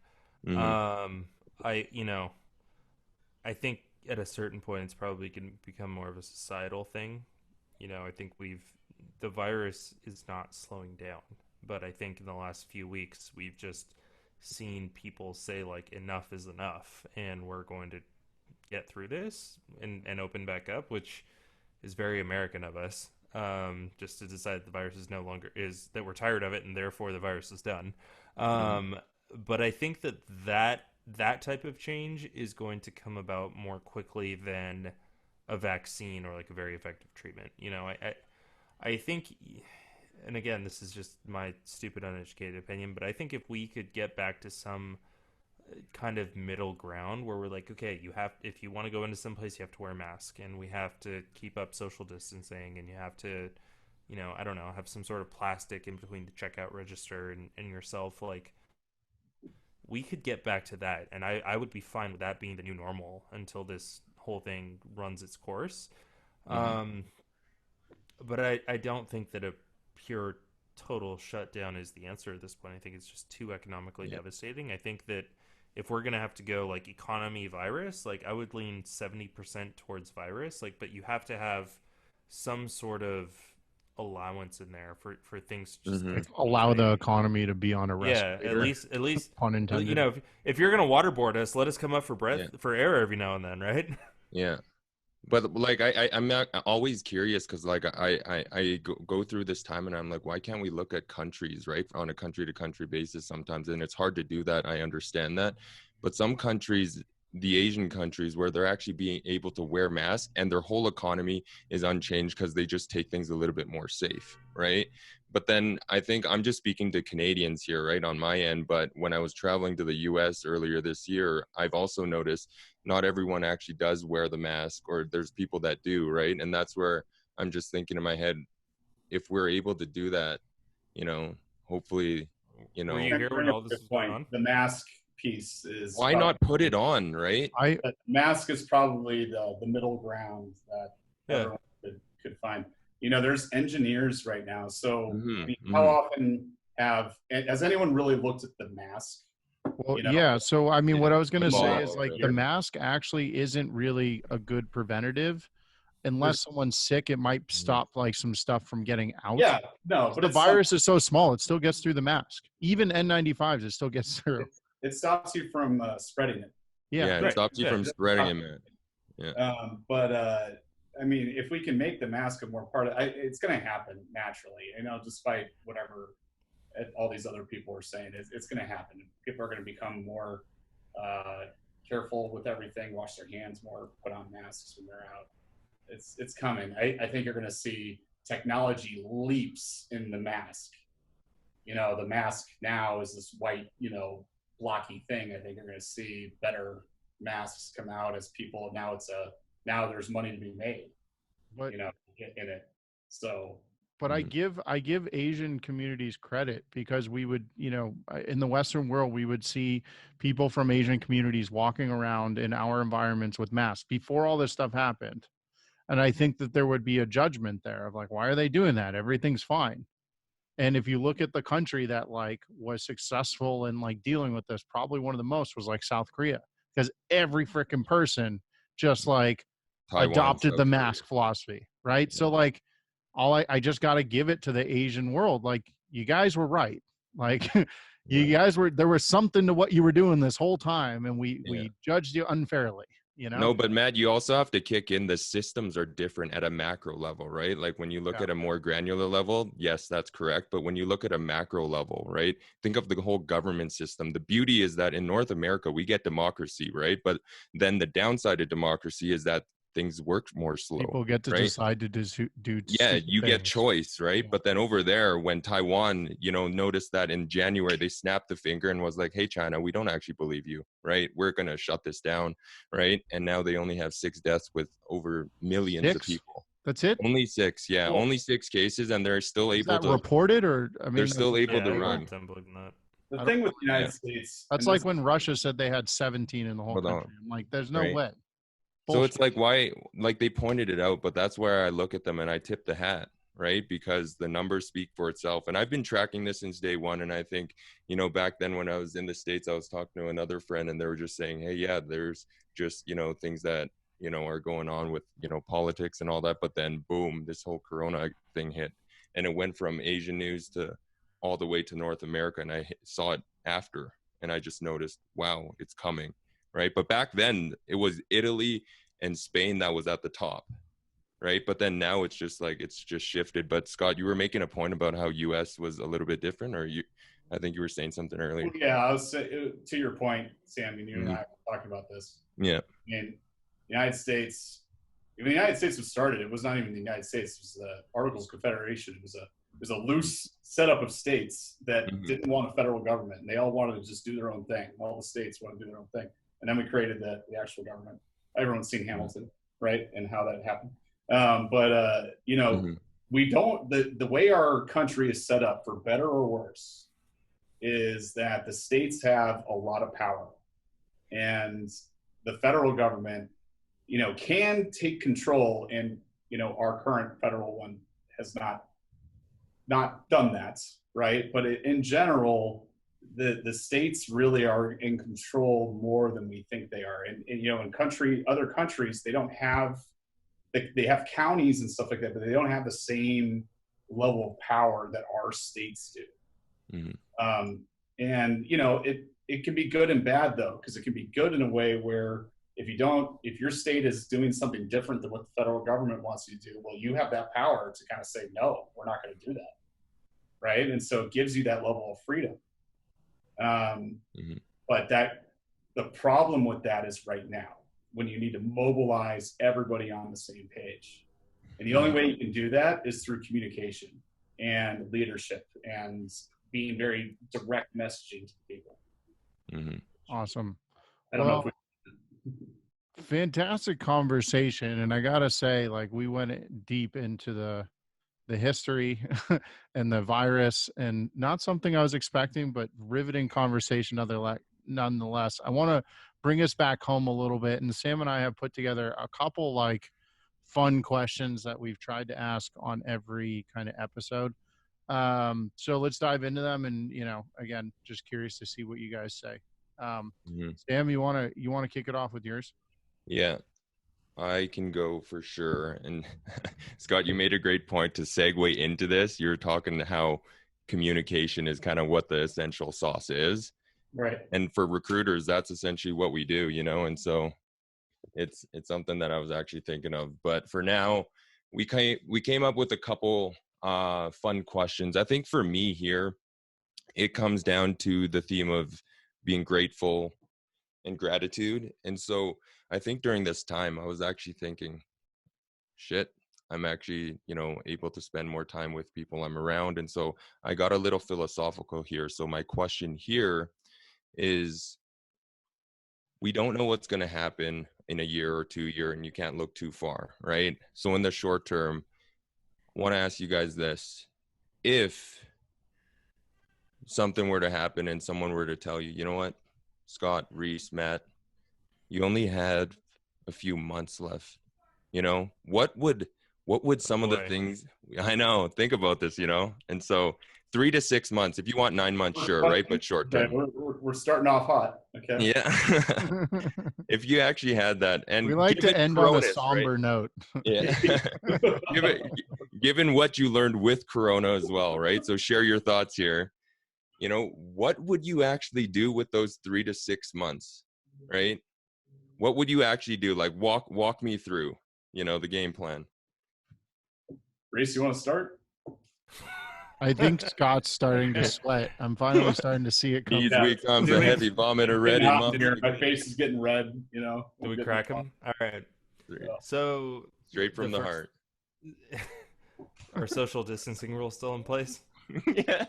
Mm-hmm. I think at a certain point, it's probably going to become more of a societal thing. You know, I think the virus is not slowing down, but I think in the last few weeks, we've just seen people say like enough is enough and we're going to get through this and open back up, which is very American of us, just to decide the virus is no longer that we're tired of it and therefore the virus is done. But I think that type of change is going to come about more quickly than a vaccine or like a very effective treatment. You know, I think, and again, this is just my stupid, uneducated opinion, but I think if we could get back to some kind of middle ground where we're like, okay, if you want to go into some place, you have to wear a mask and we have to keep up social distancing and you have to, you know, I don't know, have some sort of plastic in between the checkout register and yourself. Like, we could get back to that. And I would be fine with that being the new normal until this whole thing runs its course. But I don't think that a pure total shutdown is the answer at this point. I think it's just too economically devastating. I think that if we're going to have to go like economy virus, like I would lean 70% towards virus, like, but you have to have some sort of allowance in there for things to just allow the economy to be on a respirator. Yeah, at least pun intended. You know, if you're going to waterboard us, let us come up for for air every now and then, right? Yeah. But like I'm not always curious because like I go through this time and I'm like, why can't we look at countries, right, on a country to country basis sometimes? And it's hard to do that. I understand that. But some countries, the Asian countries, where they're actually being able to wear masks and their whole economy is unchanged because they just take things a little bit more safe, right? But then I think I'm just speaking to Canadians here, right, on my end. But when I was traveling to the US earlier this year, I've also noticed not everyone actually does wear the mask, or there's people that do, right? And that's where I'm just thinking in my head, if we're able to do that, you know, hopefully, you Were know, you here when all this Good was going point. on? The mask piece is why not put it on, right? the mask is probably the middle ground that Yeah. everyone could find. You know, there's engineers right now. So Mhm, I mean, how often has anyone really looked at the mask? Well, You know, yeah. So, I mean, Yeah. what I was going to Football say level, is like right? the mask actually isn't really a good preventative. Unless someone's sick, it might stop like some stuff from getting out. yeah, no, but The it's virus is so small, it still gets through the mask. Even N95s, it still gets through. it stops you from spreading it. Yeah, it Right. stops you Yeah. from spreading it, man. Yeah. But I mean, if we can make the mask a more part of it's going to happen naturally. You know, despite whatever all these other people are saying, it's going to happen. People are going to become more careful with everything, wash their hands more, put on masks when they're out. It's coming. I think you're going to see technology leaps in the mask. You know, the mask now is this white, you know, blocky thing. I think you're going to see better masks come out as people now there's money to be made, But, you know, in it. So but I give Asian communities credit because we would, you know, in the Western world, we would see people from Asian communities walking around in our environments with masks before all this stuff happened. And I think that there would be a judgment there of like, why are they doing that? Everything's fine. And if you look at the country that like was successful in like dealing with this, probably one of the most was like South Korea, because every freaking person just like Taiwan, adopted South the Korea. mask philosophy, right? So like I just got to give it to the Asian world. Like you guys were right. Like you guys there was something to what you were doing this whole time, and we judged you unfairly. You know? No, but Matt, you also have to kick in the systems are different at a macro level, right? Like when you look at a more granular level, yes, that's correct. But when you look at a macro level, right? Think of the whole government system. The beauty is that in North America, we get democracy, right? But then the downside of democracy is that things work more slow. People get to right? decide to do Yeah, you get things. choice, right? But then over there, when Taiwan, you know, noticed that in January, they snapped the finger and was like, hey, China, we don't actually believe you, right? We're going to shut this down, right? And now they only have 6 deaths with over millions of people. That's it? Only 6, yeah, Well, only 6 cases, and they're still Is able that to, reported, or I mean, they're still able to Yeah, run. I'm believing that. the thing with the United States, that's like when Russia said they had 17 in the whole Hold on. country. I'm like, there's no Right. way. So it's Bullshit. like, why, like they pointed it out, but that's where I look at them and I tip the hat, right? Because the numbers speak for itself. And I've been tracking this since day one. And I think, you know, back then when I was in the States, I was talking to another friend and they were just saying, hey, yeah, there's just, you know, things that, you know, are going on with, you know, politics and all that. But then boom, this whole Corona thing hit. And it went from Asian news to all the way to North America. And I saw it after. And I just noticed, wow, it's coming. Right. But back then it was Italy and Spain that was at the top. Right. But then now it's just like it's just shifted. But Scott, you were making a point about how US was a little bit different, or I think you were saying something earlier. Yeah, I was to your point, Sam, and you and I were talking about this. Yeah. In the United States, when the United States was started, it was not even the United States. It was the Articles of Confederation. It was a loose setup of states that didn't want a federal government, and they all wanted to just do their own thing. All the states wanted to do their own thing, and then we created the actual government. Everyone's seen Hamilton, right, and how that happened. You know, we don't. The way our country is set up, for better or worse, is that the states have a lot of power, and the federal government, you know, can take control. And you know, our current federal one has not done that, right? But in general, the states really are in control more than we think they are. And you know, in other countries, they don't have, they have counties and stuff like that, but they don't have the same level of power that our states do. And you know, it can be good and bad though, because it can be good in a way where if your state is doing something different than what the federal government wants you to do, well, you have that power to kind of say, no, we're not going to do that. Right. And so it gives you that level of freedom. But the problem with that is right now, when you need to mobilize everybody on the same page. And the only way you can do that is through communication. and leadership and being very direct messaging to people. Awesome. I don't know if fantastic conversation. And I got to say, like, we went deep into the history and the virus, and not something I was expecting, but riveting conversation nonetheless. I want to bring us back home a little bit. And Sam and I have put together a couple like fun questions that we've tried to ask on every kind of episode. So let's dive into them. And, again, just curious to see what you guys say. Sam, you want to kick it off with yours? Yeah, I can go for sure. And Scott, you made a great point to segue into this. You're talking how communication is kind of what the essential sauce is. Right. And for recruiters, that's essentially what we do, and so it's something that I was actually thinking of. But for now, we came up with a couple fun questions. I think for me here, it comes down to the theme of being grateful and gratitude. And so I think during this time, I was actually thinking, shit, I'm actually, able to spend more time with people I'm around. And so I got a little philosophical here. So my question here is, we don't know what's going to happen in a year or 2 year, and you can't look too far, right? So in the short term, I want to ask you guys this. If something were to happen and someone were to tell you, you know what, Scott, Riece, Matt, you only had a few months left, what would some of the things, I know, think about this, and so 3 to 6 months, if you want 9 months, sure, right? But short term. We're starting off hot. Okay. Yeah. If you actually had that, and we like to end on a somber note. Yeah. Given what you learned with Corona as well, right? So share your thoughts here. What would you actually do with those 3 to 6 months, right? What would you actually do? Like walk me through, the game plan. Riece, you want to start? I think Scott's starting to sweat. I'm finally starting to see it come. These weeks comes a heavy vomit already. My face is getting red, Do we crack him? All right. So straight from the heart. Are social distancing rules still in place? Yeah.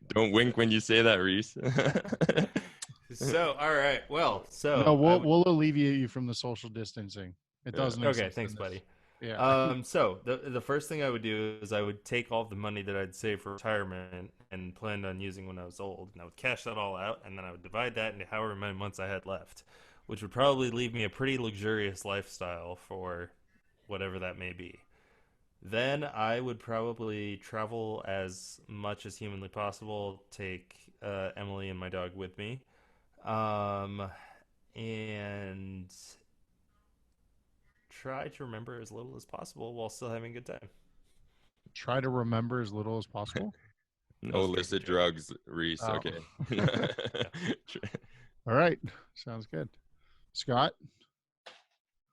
Don't wink when you say that, Riece. So, all right. Well, so no, we'll alleviate you from the social distancing. It doesn't. Okay, thanks, buddy. Yeah. So the first thing I would do is I would take all the money that I'd saved for retirement and planned on using when I was old, and I would cash that all out, and then I would divide that into however many months I had left, which would probably leave me a pretty luxurious lifestyle for whatever that may be. Then I would probably travel as much as humanly possible, take Emily and my dog with me, and try to remember as little as possible while still having a good time. Try to remember as little as possible? No illicit drugs, Riece. Oh. Okay. All right. Sounds good. Scott?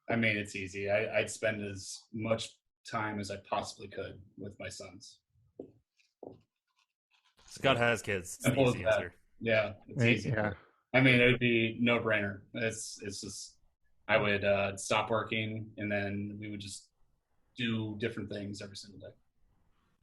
I mean, it's easy. I'd spend as much time as I possibly could with my sons. Scott has kids. It's an easy answer. Yeah, it's easy. Yeah. I mean, it would be no brainer. It's just, I would stop working, and then we would just do different things every single day.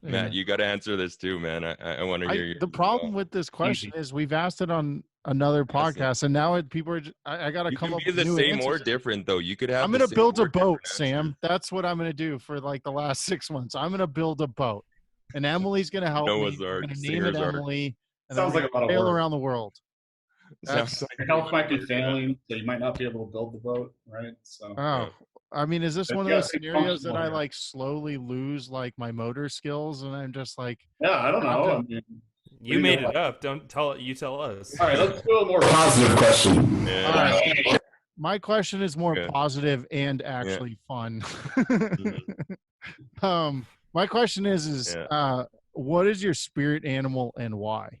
Matt, you got to answer this too, man. I want to hear you. The problem with this question is we've asked it on another podcast, and now people are. I got to come up with the new same answers. or different though. You could have. I'm going to build a boat, Sam. That's what I'm going to do for like the last 6 months. I'm going to build a boat, and Emily's going to help me. I'm going to name it Emily. And sounds like a lot of sail work around the world. Your health might be failing, so you might not be able to build the boat, right? So. Oh, I mean, is this one of those scenarios that I like slowly lose like my motor skills, and I'm just like, yeah, I don't know. I mean, you made it up. Don't tell it. You tell us. All right, let's do a more positive question. Yeah. All right. My question is more positive and actually fun. My question is what is your spirit animal and why?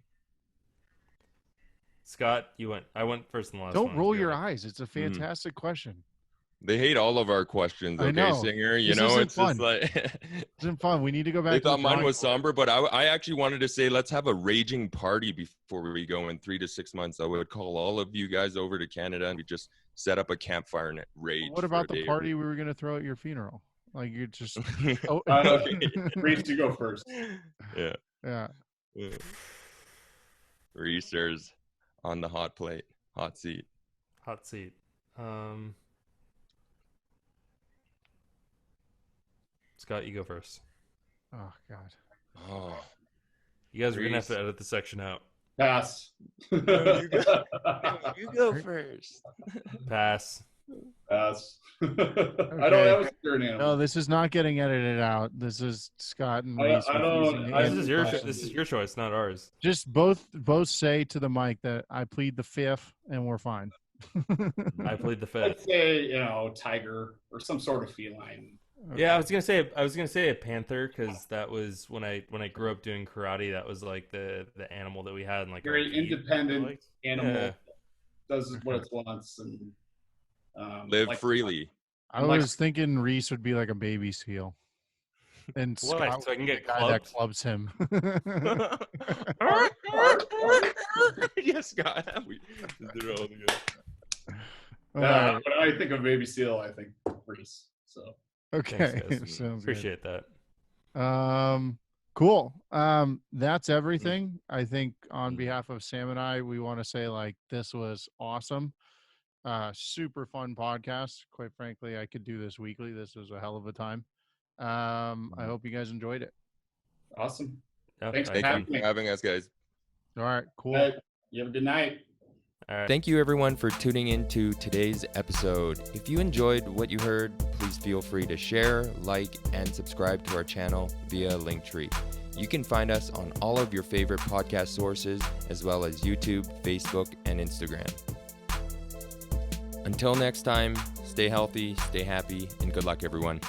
Scott, you went. I went first and last. Don't roll your eyes. It's a fantastic question. They hate all of our questions, okay, Singer? It's fun. just like isn't fun. We need to go back. They thought mine was somber, but I actually wanted to say let's have a raging party before we go in 3 to 6 months. I would call all of you guys over to Canada and we just set up a campfire and rage. What about the party we were going to throw at your funeral? Like you're just. Oh. Riece, you go first. Yeah. Yeah. Reese's on the hot plate, hot seat. Hot seat. Scott, you go first. Oh God. Oh, You guys are gonna have Riece. to edit the section out. Pass. you go first. Pass. Pass. I don't have a spirit animal. No, this is not getting edited out. This is Scott and Riece. I don't- refusing to I- answer This is your questions. this is your choice, not ours. Just both say to the mic that I plead the fifth, and we're fine. I played the I'd fifth. say, tiger or some sort of feline. Yeah, I was gonna say a panther because that was when I grew up doing karate. That was like the animal that we had in like our Very feed. independent Like, animal. yeah. Does what it wants and Live like- freely. I was thinking Riece would be like a baby seal, and Why? Scott So I can would be get the guy that clubbed? clubs him. Yes, God. We did it all together. All right. When I think of baby seal, I think Riece. So Okay, Thanks, guys. sounds good. Appreciate that. Cool. That's everything. I think on Mm. behalf of Sam and I, we want to say like this was awesome. Super fun podcast. Quite frankly, I could do this weekly. This was a hell of a time. I hope you guys enjoyed it. awesome. No, Thanks I for had having fun. me. For having us, guys. All right, cool. You have a good night. All right. Thank you, everyone, for tuning in to today's episode. If you enjoyed what you heard, please feel free to share, like, and subscribe to our channel via Linktree. You can find us on all of your favorite podcast sources, as well as YouTube, Facebook, and Instagram. Until next time, stay healthy, stay happy, and good luck, everyone.